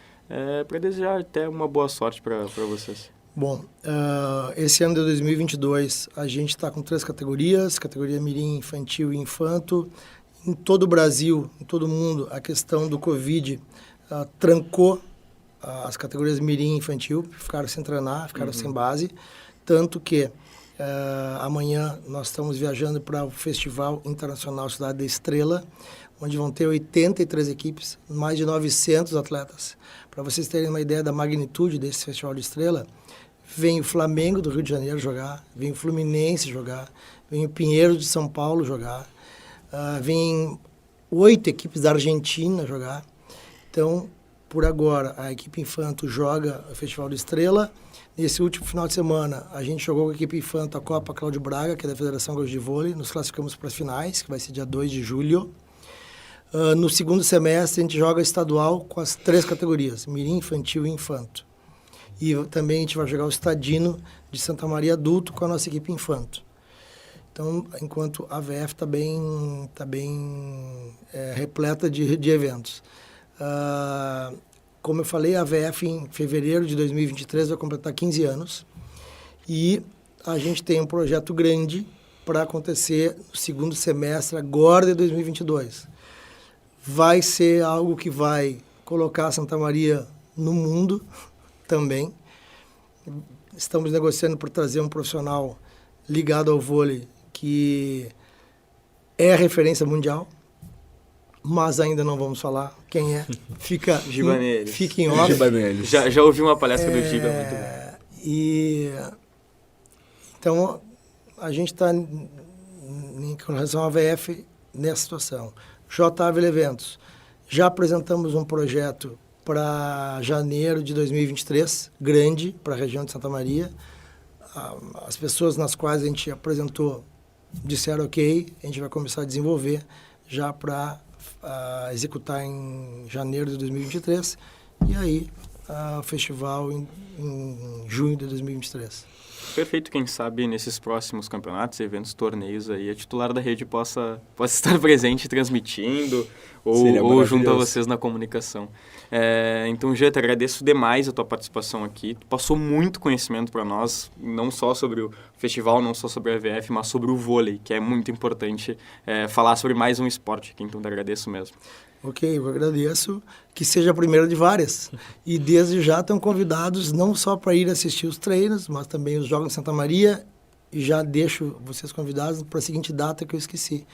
para desejar até uma boa sorte para vocês. Bom, esse ano de 2022 a gente está com 3 categorias, categoria mirim, infantil e infanto. Em todo o Brasil, em todo o mundo, a questão do Covid trancou as categorias mirim e infantil, ficaram sem treinar, ficaram sem base, tanto que amanhã nós estamos viajando para o Festival Internacional Cidade da Estrela, onde vão ter 83 equipes, mais de 900 atletas. Para vocês terem uma ideia da magnitude desse Festival de Estrela, vem o Flamengo do Rio de Janeiro jogar, vem o Fluminense jogar, vem o Pinheiro de São Paulo jogar, vem 8 equipes da Argentina jogar. Então, por agora, a equipe Infanto joga o Festival de Estrela. Nesse último final de semana, a gente jogou com a equipe Infanto a Copa Cláudio Braga, que é da Federação Gaúcha de Vôlei. Nos classificamos para as finais, que vai ser dia 2 de julho. No segundo semestre, a gente joga estadual com as 3 categorias, mirim, infantil e infanto. E também a gente vai jogar o Estadino de Santa Maria adulto com a nossa equipe Infanto. Então, enquanto a AVF está bem repleta de eventos. Como eu falei, a AVF em fevereiro de 2023 vai completar 15 anos. E a gente tem um projeto grande para acontecer no segundo semestre agora de 2022. Vai ser algo que vai colocar a Santa Maria no mundo também. Estamos negociando por trazer um profissional ligado ao vôlei que é referência mundial, mas ainda não vamos falar quem é. Fica em off. Já ouvi uma palestra do Giba, muito bom. Então, a gente está, em relação à AVF, nessa situação. JAVL Eventos. Já apresentamos um projeto para janeiro de 2023, grande, para a região de Santa Maria. As pessoas nas quais a gente apresentou disseram ok, a gente vai começar a desenvolver já para executar em janeiro de 2023 e aí o festival em junho de 2023. Perfeito, quem sabe nesses próximos campeonatos, eventos, torneios aí, a titular da rede possa estar presente transmitindo ou junto a vocês na comunicação. Então, Jean, te agradeço demais a tua participação aqui. Tu passou muito conhecimento para nós, não só sobre o festival, não só sobre a AVF, mas sobre o vôlei, que é muito importante falar sobre mais um esporte aqui, então te agradeço mesmo. Ok, eu agradeço, que seja a primeira de várias. E desde já estão convidados não só para ir assistir os treinos, mas também os Jogos de Santa Maria. E já deixo vocês convidados para a seguinte data que eu esqueci.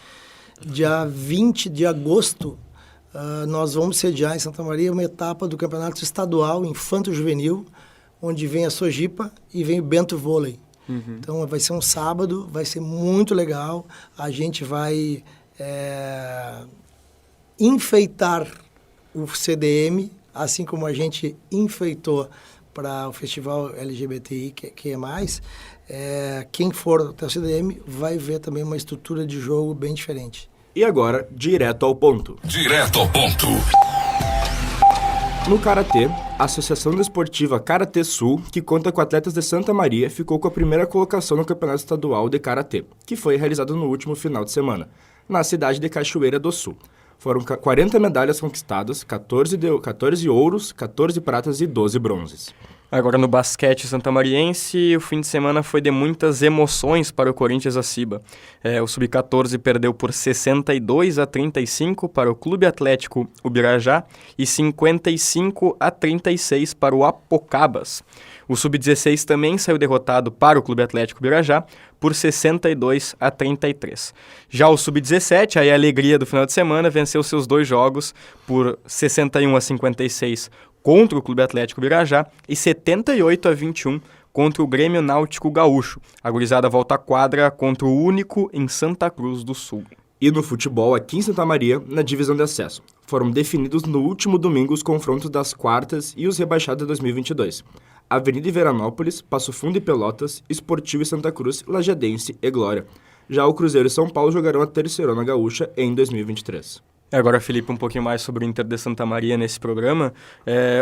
Dia 20 de agosto, nós vamos sediar em Santa Maria uma etapa do Campeonato Estadual Infanto Juvenil, onde vem a Sojipa e vem o Bento Vôlei. Então vai ser um sábado, vai ser muito legal. A gente vai enfeitar o CDM, assim como a gente enfeitou para o Festival LGBTI, que é mais. Quem for até o CDM vai ver também uma estrutura de jogo bem diferente. E agora, direto ao ponto. Direto ao ponto. No Karatê, a Associação Desportiva Karatê Sul, que conta com atletas de Santa Maria, ficou com a primeira colocação no Campeonato Estadual de Karatê, que foi realizado no último final de semana, na cidade de Cachoeira do Sul. Foram 40 medalhas conquistadas, 14 ouros, 14 pratas e 12 bronzes. Agora no basquete santamariense, o fim de semana foi de muitas emoções para o Corinthians Aciba. O Sub-14 perdeu por 62-35 para o Clube Atlético Ubirajá e 55-36 para o Apocabas. O Sub-16 também saiu derrotado para o Clube Atlético Ubirajá por 62-33. Já o Sub-17, aí a alegria do final de semana, venceu seus 2 jogos por 61-56 contra o Clube Atlético Ubirajá e 78-21 contra o Grêmio Náutico Gaúcho. A gurizada volta à quadra contra o Único em Santa Cruz do Sul. E no futebol, aqui em Santa Maria, na divisão de acesso, foram definidos no último domingo os confrontos das quartas e os rebaixados de 2022. Avenida e Veranópolis, Passo Fundo e Pelotas, Esportivo e Santa Cruz, Lajadense e Glória. Já o Cruzeiro e São Paulo jogarão a Terceirona Gaúcha em 2023. Agora, Felipe, um pouquinho mais sobre o Inter de Santa Maria nesse programa.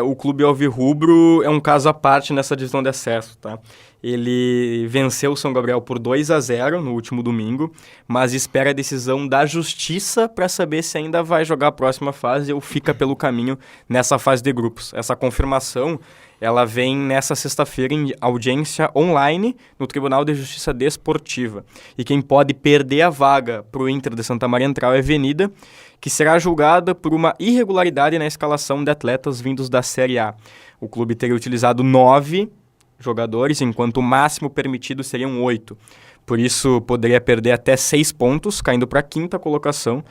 O clube alvirrubro é um caso à parte nessa divisão de acesso, tá? Ele venceu o São Gabriel por 2-0 no último domingo, mas espera a decisão da Justiça para saber se ainda vai jogar a próxima fase ou fica pelo caminho nessa fase de grupos. Essa confirmação, ela vem nessa sexta-feira em audiência online no Tribunal de Justiça Desportiva. E quem pode perder a vaga para o Inter de Santa Maria entrar é a Avenida, que será julgada por uma irregularidade na escalação de atletas vindos da Série A. O clube teria utilizado 9 jogadores, enquanto o máximo permitido seriam 8. Por isso, poderia perder até 6 pontos, caindo para a 5ª colocação,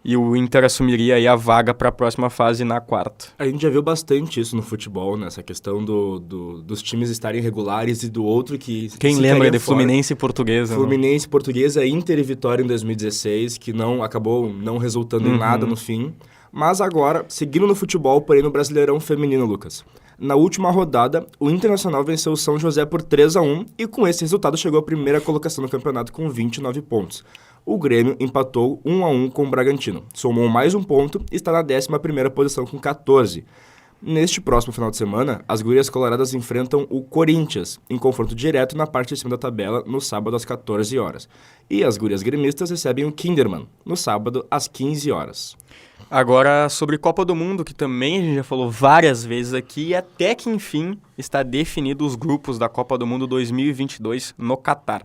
e o Inter assumiria aí a vaga para a próxima fase na 4ª. A gente já viu bastante isso no futebol, né? Essa questão dos times estarem regulares e do outro que... Quem lembra de Fluminense e Portuguesa? Fluminense, Portuguesa, Inter e Vitória em 2016, que acabou não resultando em nada no fim. Mas agora, seguindo no futebol, porém no Brasileirão Feminino, Lucas. Na última rodada, o Internacional venceu o São José por 3-1 e com esse resultado chegou à primeira colocação no campeonato com 29 pontos. O Grêmio empatou 1-1 com o Bragantino, somou mais um ponto e está na 11ª posição com 14. Neste próximo final de semana, as gurias coloradas enfrentam o Corinthians, em confronto direto na parte de cima da tabela, no sábado às 14 horas. E as gurias gremistas recebem o Kinderman, no sábado às 15 horas. Agora, sobre Copa do Mundo, que também a gente já falou várias vezes aqui, e até que, enfim, está definido os grupos da Copa do Mundo 2022 no Catar.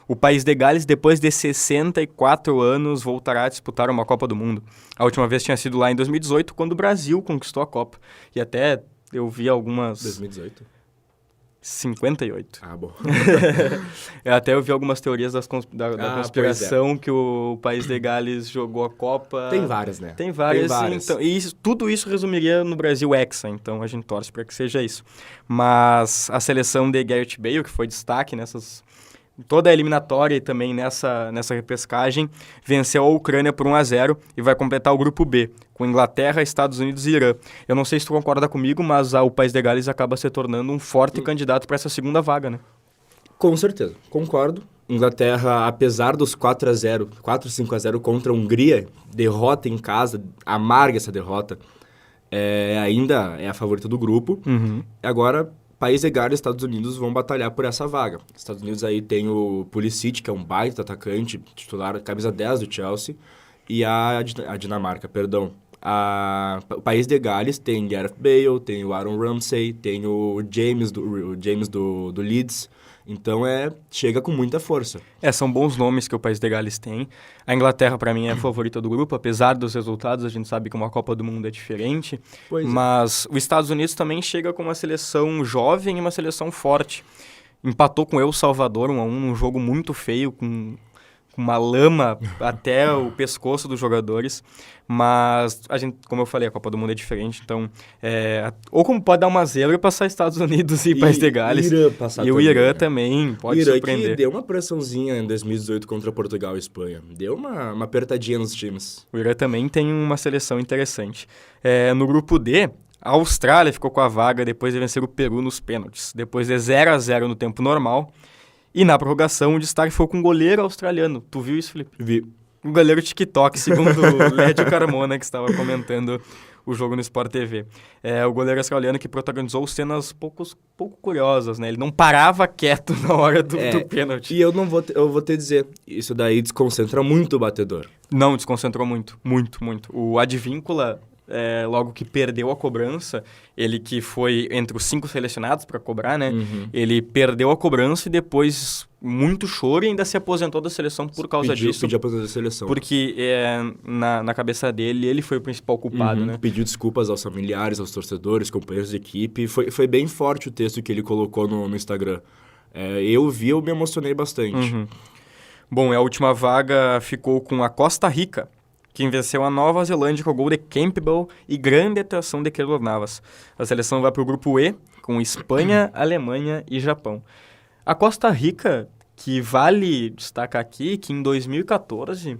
O país de Gales, depois de 64 anos, voltará a disputar uma Copa do Mundo. A última vez tinha sido lá em 2018, quando o Brasil conquistou a Copa. E até eu vi algumas... 2018? 58. Ah, bom. Até eu vi algumas teorias da conspiração que o país de Gales jogou a Copa. Tem várias, né? Tem várias. Então, tudo isso resumiria no Brasil Hexa, então a gente torce para que seja isso. Mas a seleção de Gareth Bale, que foi destaque toda a eliminatória e também nessa repescagem, venceu a Ucrânia por 1-0 e vai completar o grupo B, com Inglaterra, Estados Unidos e Irã. Eu não sei se tu concorda comigo, mas o país de Gales acaba se tornando um forte candidato para essa segunda vaga, né? Com certeza, concordo. Inglaterra, apesar dos 4-5-0 contra a Hungria, derrota em casa, amarga essa derrota, ainda é a favorita do grupo. Agora, país de Gales e Estados Unidos vão batalhar por essa vaga. Estados Unidos aí tem o Pulisic, que é um baita atacante, titular, camisa 10 do Chelsea, e a Dinamarca, perdão. O país de Gales tem Gareth Bale, tem o Aaron Ramsey, tem o James do Leeds. Então chega com muita força. São bons nomes que o país de Gales tem. A Inglaterra, para mim, é a favorita do grupo. Apesar dos resultados, a gente sabe que uma Copa do Mundo é diferente. Mas os Estados Unidos também chega com uma seleção jovem e uma seleção forte. Empatou com El Salvador 1-1 num jogo muito feio, com uma lama até o pescoço dos jogadores, mas a gente, como eu falei, a Copa do Mundo é diferente, então ou como pode dar uma zebra e passar Estados Unidos e País de Gales, Irã passar e o Irã também pode surpreender. O Irã que deu uma pressãozinha em 2018 contra Portugal e Espanha, deu uma apertadinha nos times. O Irã também tem uma seleção interessante. No grupo D, a Austrália ficou com a vaga depois de vencer o Peru nos pênaltis, depois de 0-0 no tempo normal. E na prorrogação, o destaque foi com o goleiro australiano. Tu viu isso, Felipe? Vi. O goleiro TikTok, segundo o Lédio Carmona, que estava comentando o jogo no Sport TV. O goleiro australiano que protagonizou cenas pouco curiosas, né? Ele não parava quieto na hora do pênalti. E eu vou te dizer, isso daí desconcentra muito o batedor. Não, desconcentrou muito, muito, muito. O Advíncula... logo que perdeu a cobrança, ele que foi entre os 5 selecionados para cobrar, né? Ele perdeu a cobrança e depois muito choro e ainda se aposentou da seleção por causa disso. Pediu aposentadoria da seleção. Porque na cabeça dele, ele foi o principal culpado, né? Pediu desculpas aos familiares, aos torcedores, companheiros de equipe. Foi bem forte o texto que ele colocou no Instagram. Eu me emocionei bastante. Bom, a última vaga ficou com a Costa Rica, quem venceu a Nova Zelândia com o gol de Campbell e grande atuação de Keylor Navas. A seleção vai para o grupo E, com Espanha, Alemanha e Japão. A Costa Rica, que vale destacar aqui, que em 2014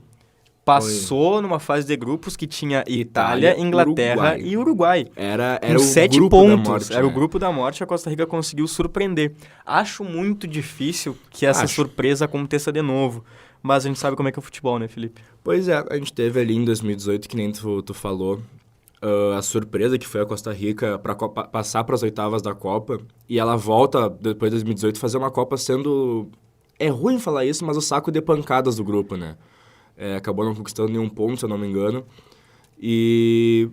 passou numa fase de grupos que tinha Itália, Inglaterra e Uruguai. Era com o 7 grupo pontos. da morte. Era o grupo da morte, a Costa Rica conseguiu surpreender. Acho muito difícil que essa surpresa aconteça de novo. mas a gente sabe como é que é o futebol, né, Felipe? Pois é, a gente teve ali em 2018, que nem tu falou, a surpresa que foi a Costa Rica para passar para as oitavas da Copa, e ela volta, depois de 2018, fazer uma Copa sendo... É ruim falar isso, mas o saco de pancadas do grupo, né? Acabou não conquistando nenhum ponto, se eu não me engano. E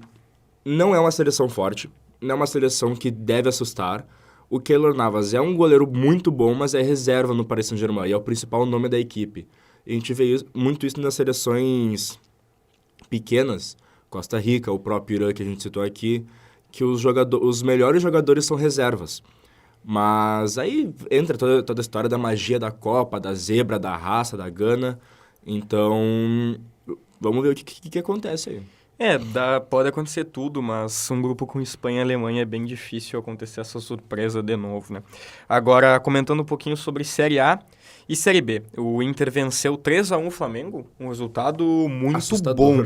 não é uma seleção forte, não é uma seleção que deve assustar. O Keylor Navas é um goleiro muito bom, mas é reserva no Paris Saint-Germain, e é o principal nome da equipe. E a gente vê muito isso nas seleções pequenas, Costa Rica, o próprio Irã que a gente citou aqui, que os melhores jogadores são reservas. Mas aí entra toda a história da magia da Copa, da zebra, da raça, da Gana. Então, vamos ver o que acontece aí. Pode acontecer tudo, mas um grupo com Espanha e Alemanha é bem difícil acontecer essa surpresa de novo, né? Agora, comentando um pouquinho sobre Série A e Série B. O Inter venceu 3-1 o Flamengo, um resultado muito assustador. bom.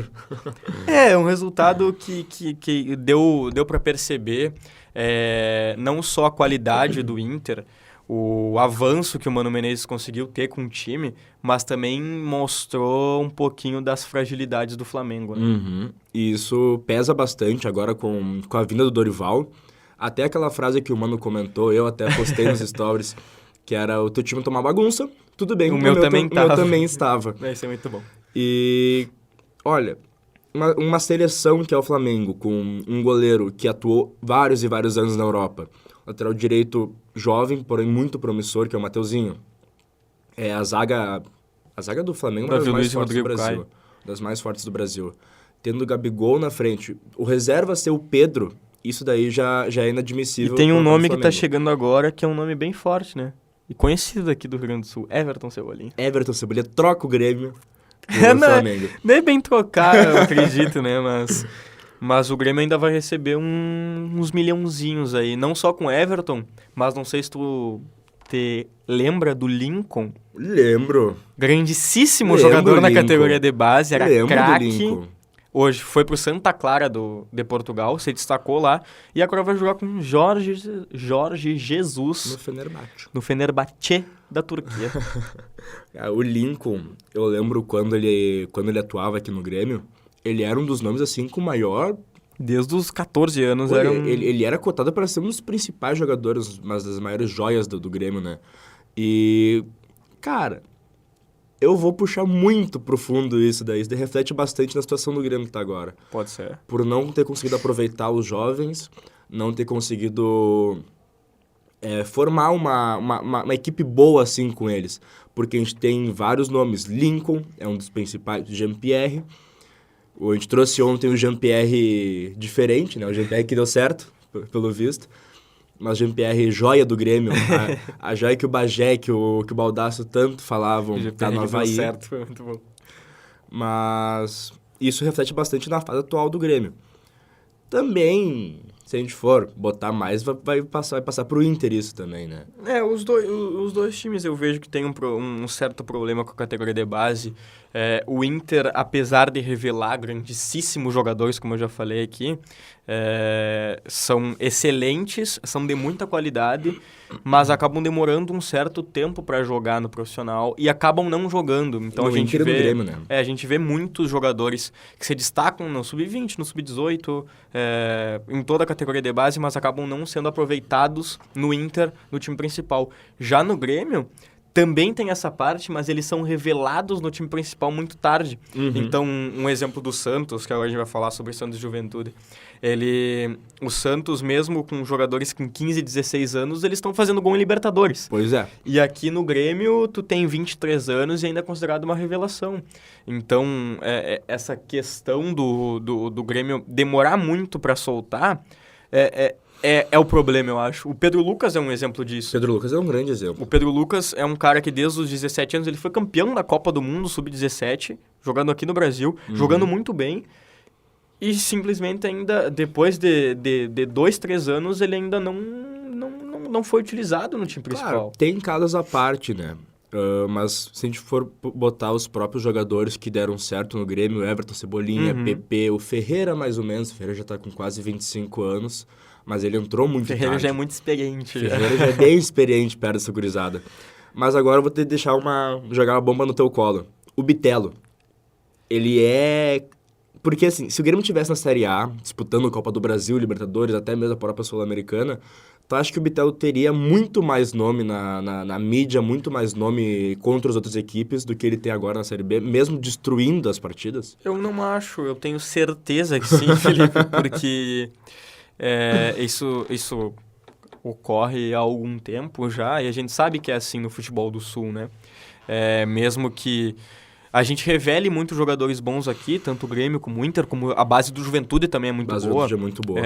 Um resultado que deu para perceber não só a qualidade do Inter, o avanço que o Mano Menezes conseguiu ter com o time, mas também mostrou um pouquinho das fragilidades do Flamengo, né? Uhum. E isso pesa bastante agora com a vinda do Dorival. Até aquela frase que o Mano comentou, eu até postei nos stories, que era: o teu time tomar bagunça, tudo bem, o meu também estava. Isso é muito bom. E, olha, uma seleção que é o Flamengo, com um goleiro que atuou vários e vários anos na Europa, lateral direito jovem, porém muito promissor, que é o Mateuzinho. A zaga do Flamengo é uma das mais fortes do Brasil. Das mais fortes do Brasil. Tendo o Gabigol na frente, o reserva ser o Pedro, isso daí já é inadmissível. E tem um nome que tá chegando agora, que é um nome bem forte, né? E conhecido aqui do Rio Grande do Sul, Everton Cebolinha. Everton Cebolinha troca o Grêmio do Flamengo. Não é bem trocar, eu acredito, né? Mas o Grêmio ainda vai receber uns milhãozinhos aí. Não só com Everton, mas não sei se tu te lembra do Lincoln. Lembro. Grandíssimo jogador na categoria de base, era craque. Hoje foi pro Santa Clara de Portugal, se destacou lá. E agora vai jogar com Jorge Jesus. No Fenerbahçe da Turquia. O Lincoln, eu lembro quando ele atuava aqui no Grêmio, ele era um dos nomes, assim, com maior... Desde os 14 anos. Ele era cotado para ser um dos principais jogadores, uma das maiores joias do Grêmio, né? E, cara, eu vou puxar muito pro fundo isso daí. Isso reflete bastante na situação do Grêmio que tá agora. Pode ser. Por não ter conseguido aproveitar os jovens, não ter conseguido formar uma equipe boa, assim, com eles. Porque a gente tem vários nomes. Lincoln é um dos principais, Jean-Pierre. A gente trouxe ontem o Jean-Pierre diferente, né? O Jean-Pierre que deu certo, pelo visto. Mas o Jean-Pierre, joia do Grêmio. A joia que o Bagé, que o Baldasso tanto falavam, tá no Havaí. Deu certo, foi muito bom. Mas isso reflete bastante na fase atual do Grêmio. Também, se a gente for botar mais, vai passar pro Inter isso também, né? Os dois times eu vejo que tem um certo problema com a categoria de base. O Inter, apesar de revelar grandíssimos jogadores, como eu já falei aqui, são excelentes, são de muita qualidade, mas acabam demorando um certo tempo para jogar no profissional e acabam não jogando. Então no Inter vê, do Grêmio, né? A gente vê muitos jogadores que se destacam no sub-20, no sub-18, em toda a categoria de base, mas acabam não sendo aproveitados no Inter, no time principal. Já no Grêmio, também tem essa parte, mas eles são revelados no time principal muito tarde. Uhum. Então, um exemplo do Santos, que agora a gente vai falar sobre o Santos Juventude. O Santos, mesmo com jogadores com 15, 16 anos, eles estão fazendo gol em Libertadores. Pois é. E aqui no Grêmio, tu tem 23 anos e ainda é considerado uma revelação. Então, essa questão do Grêmio demorar muito para soltar é o problema, eu acho. O Pedro Lucas é um exemplo disso. Pedro Lucas é um grande exemplo. O Pedro Lucas é um cara que desde os 17 anos ele foi campeão da Copa do Mundo Sub-17, jogando aqui no Brasil, jogando muito bem. E simplesmente ainda, depois de 2, 3 anos, ele ainda não foi utilizado no time principal. Claro, tem casos à parte, né? Mas se a gente for botar os próprios jogadores que deram certo no Grêmio, Everton, Cebolinha, PP, o Ferreira mais ou menos, o Ferreira já tá com quase 25 anos, mas ele entrou muito tarde. Ferreira já é muito experiente. Ferreira já é bem experiente perto dessa gurizada. Mas agora eu vou ter que jogar uma bomba no teu colo. O Bitelo, ele é... Porque, assim, se o Grêmio estivesse na Série A, disputando a Copa do Brasil, Libertadores, até mesmo a própria Sul-Americana, tu acha que o Bitelo teria muito mais nome na mídia, muito mais nome contra as outras equipes do que ele tem agora na Série B, mesmo destruindo as partidas? Eu não acho, eu tenho certeza que sim, Felipe, porque isso ocorre há algum tempo já, e a gente sabe que é assim no futebol do Sul, né? Mesmo que a gente revele muitos jogadores bons aqui, tanto o Grêmio como o Inter, como a base do Juventude também é muito boa. A base do Juventude é muito boa.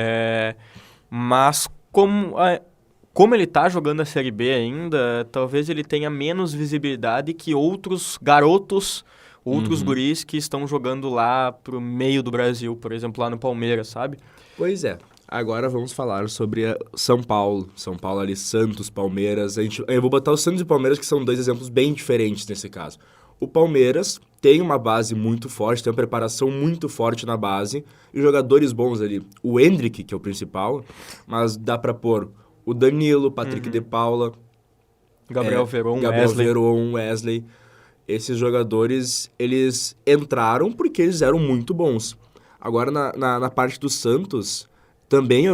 Mas como ele tá jogando a Série B ainda, talvez ele tenha menos visibilidade que outros garotos, outros guris que estão jogando lá pro meio do Brasil, por exemplo, lá no Palmeiras, sabe? Pois é. Agora vamos falar sobre São Paulo. São Paulo ali, Santos, Palmeiras. Eu vou botar o Santos e o Palmeiras, que são dois exemplos bem diferentes nesse caso. O Palmeiras tem uma base muito forte, tem uma preparação muito forte na base e jogadores bons ali. O Endrick, que é o principal, mas dá pra pôr o Danilo, Patrick de Paula, Gabriel Veron, Wesley. Esses jogadores, eles entraram porque eles eram muito bons. Agora, na parte do Santos, também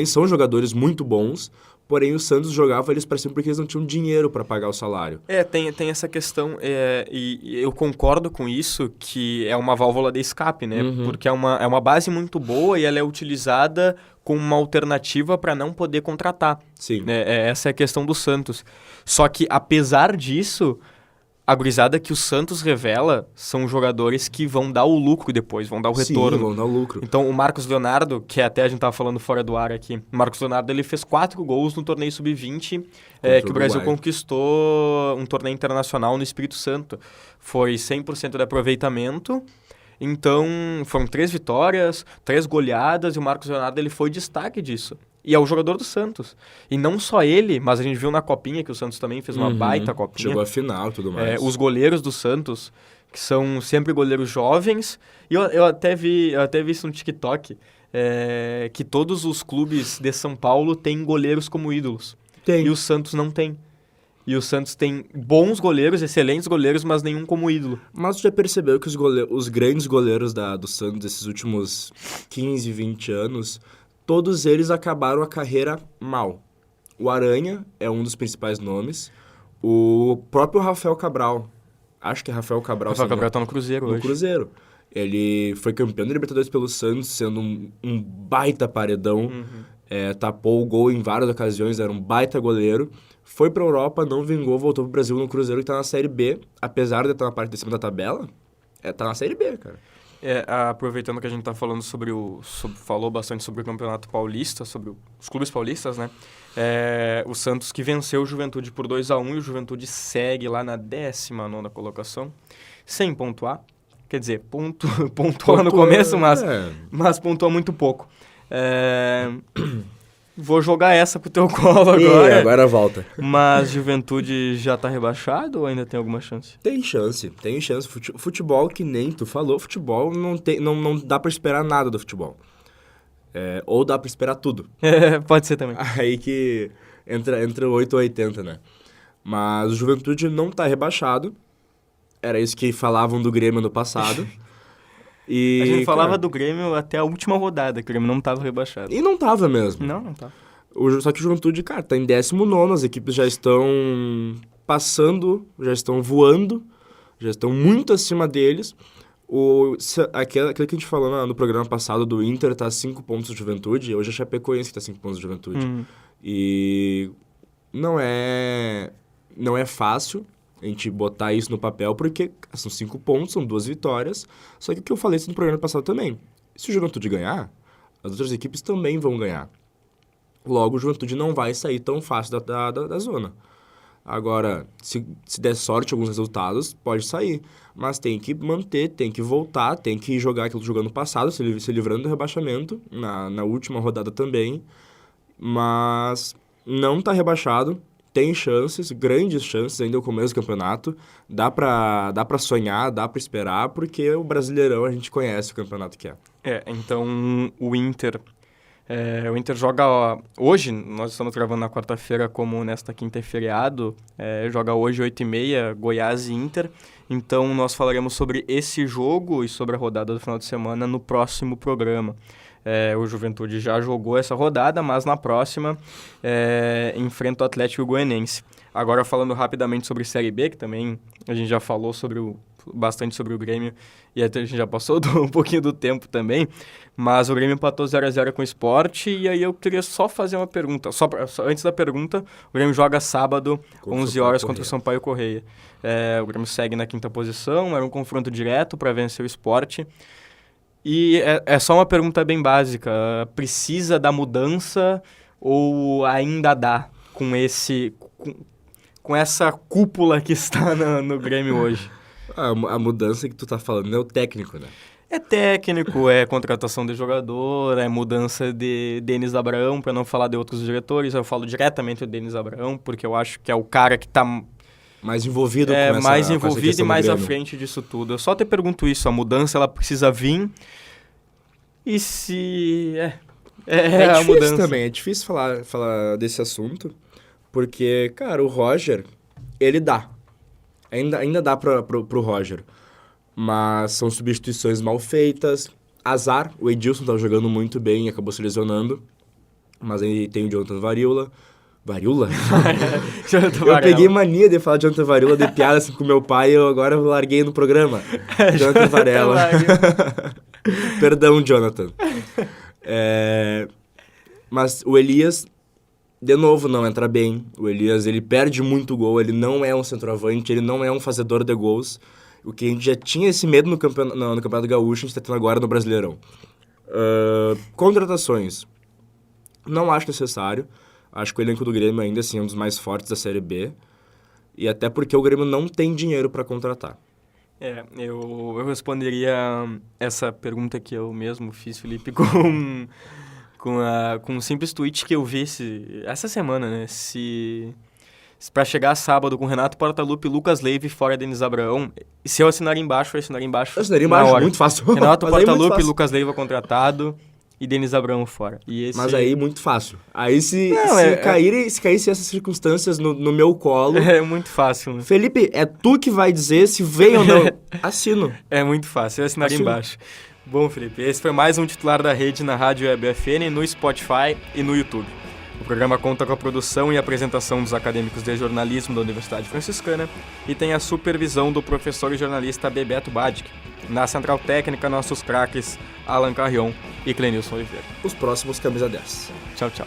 são jogadores muito bons, porém o Santos jogava eles para cima porque eles não tinham dinheiro para pagar o salário. Tem essa questão, e eu concordo com isso, que é uma válvula de escape, né? Porque é uma base muito boa e ela é utilizada como uma alternativa para não poder contratar. Sim. Essa é a questão do Santos. Só que, apesar disso, a gurizada que o Santos revela são jogadores que vão dar o lucro depois, vão dar o retorno. Sim, vão dar o lucro. Então, o Marcos Leonardo, que até a gente estava falando fora do ar aqui, o Marcos Leonardo ele fez 4 gols no torneio Sub-20, que o Brasil conquistou um torneio internacional no Espírito Santo. Foi 100% de aproveitamento. Então, foram 3 vitórias, 3 goleadas, e o Marcos Leonardo ele foi destaque disso. E é o jogador do Santos. E não só ele, mas a gente viu na Copinha que o Santos também fez uma baita Copinha. Chegou à final e tudo mais. Os goleiros do Santos, que são sempre goleiros jovens. E eu até vi isso no TikTok, que todos os clubes de São Paulo têm goleiros como ídolos. Tem. E o Santos não tem. E o Santos tem bons goleiros, excelentes goleiros, mas nenhum como ídolo. Mas você já percebeu que os grandes goleiros do Santos desses últimos 15, 20 anos... Todos eles acabaram a carreira mal. O Aranha é um dos principais nomes. O próprio Rafael Cabral. Acho que é Rafael Cabral. Rafael Cabral tá no Cruzeiro hoje. No Cruzeiro. Ele foi campeão da Libertadores pelo Santos, sendo um baita paredão. Tapou o gol em várias ocasiões, era um baita goleiro. Foi pra Europa, não vingou, voltou pro Brasil no Cruzeiro, que tá na Série B. Apesar de estar na parte de cima da tabela, tá na Série B, cara. Aproveitando que a gente tá falando falou bastante sobre o Campeonato Paulista, sobre os clubes paulistas, né? O Santos que venceu o Juventude por 2-1 e o Juventude segue lá na 19ª colocação, sem pontuar. Quer dizer, pontua no começo, mas pontua muito pouco. Vou jogar essa pro teu colo agora. Agora volta. Mas Juventude já tá rebaixado ou ainda tem alguma chance? Tem chance. Futebol, que nem tu falou, futebol não dá pra esperar nada do futebol. Ou dá pra esperar tudo. Pode ser também. Aí que entra 8 ou 80, né? Mas o Juventude não tá rebaixado. Era isso que falavam do Grêmio no passado. A gente falava do Grêmio até a última rodada, que o Grêmio não tava rebaixado. E não tava mesmo. Não tava. Só que o Juventude, cara, tá em 19º, as equipes já estão passando, já estão voando, já estão muito acima deles. Aquilo que a gente falou no programa passado do Inter tá a 5 pontos do Juventude, hoje é a Chapecoense que tá a 5 pontos do Juventude. E não é fácil a gente botar isso no papel, porque são 5 pontos, são 2 vitórias. Só que o que eu falei no programa passado também, se o Juventude ganhar, as outras equipes também vão ganhar. Logo, o Juventude não vai sair tão fácil da zona. Agora, se der sorte alguns resultados, pode sair. Mas tem que manter, tem que voltar, tem que jogar aquilo que jogou no passado, se livrando do rebaixamento, na última rodada também. Mas não tá rebaixado. Tem chances, grandes chances, ainda no começo do campeonato. Dá pra sonhar, dá pra esperar, porque o Brasileirão a gente conhece o campeonato que é. Então o Inter O Inter joga hoje, nós estamos gravando na quarta-feira, como nesta quinta é feriado, joga hoje 8h30, Goiás e Inter. Então nós falaremos sobre esse jogo e sobre a rodada do final de semana no próximo programa. O Juventude já jogou essa rodada, mas na próxima enfrenta o Atlético Goianiense. Agora falando rapidamente sobre Série B, que também a gente já falou bastante sobre o Grêmio, e até a gente já passou um pouquinho do tempo também, mas o Grêmio empatou 0x0 com o Sport, e aí eu queria só fazer uma pergunta. Só antes da pergunta, o Grêmio joga sábado, 11 horas, contra o Sampaio Corrêa. O Grêmio segue na 5ª posição, era um confronto direto para vencer o Sport. E é só uma pergunta bem básica, precisa da mudança ou ainda dá com essa cúpula que está no Grêmio hoje? A mudança que tu tá falando é o técnico, né? É técnico, é contratação de jogador, é mudança de Denis Abraão, para não falar de outros diretores. Eu falo diretamente do Denis Abraão, porque eu acho que é o cara que tá mais envolvido mais envolvido e mais à frente disso tudo. Eu só te pergunto isso, a mudança ela precisa vir e se... É a difícil mudança. Também, é difícil falar desse assunto, porque, cara, o Roger, ele dá. Ainda dá pro Roger. Mas são substituições mal feitas. Azar, o Edilson tava jogando muito bem e acabou se lesionando. Mas aí tem o Jonathan Varíola. Varíola? Eu peguei mania de falar de Jonathan Varíola, de piada assim com meu pai, e eu agora larguei no programa. Jonathan Varela. Perdão, Jonathan. Mas o Elias, de novo, não entra bem. O Elias, ele perde muito gol, ele não é um centroavante, ele não é um fazedor de gols. O que a gente já tinha esse medo no Campeonato Gaúcho, a gente está tendo agora no Brasileirão. Contratações. Não acho necessário. Acho que o elenco do Grêmio ainda assim é um dos mais fortes da Série B. E até porque o Grêmio não tem dinheiro para contratar. Eu responderia essa pergunta que eu mesmo fiz, Felipe, com um simples tweet que eu vi essa semana, né? Se para chegar sábado com Renato Portaluppi, Lucas Leiva e fora Denis Abraão, se eu assinar embaixo, eu assinaria embaixo. Eu assinaria embaixo, muito fácil. Renato Portaluppi, Lucas Leiva contratado e Denis Abraão fora. Mas aí muito fácil. Aí se caísse essas circunstâncias no meu colo... É muito fácil, né? Felipe, é tu que vai dizer se vem ou não. Assino. É muito fácil, eu assinaria embaixo. Bom, Felipe, esse foi mais um Titular da Rede na Rádio Web FN, no Spotify e no YouTube. O programa conta com a produção e apresentação dos acadêmicos de jornalismo da Universidade Franciscana e tem a supervisão do professor e jornalista Bebeto Badic. Na Central Técnica, nossos craques Alan Carrion e Clenilson Oliveira. Os próximos camisa 10. Tchau, tchau.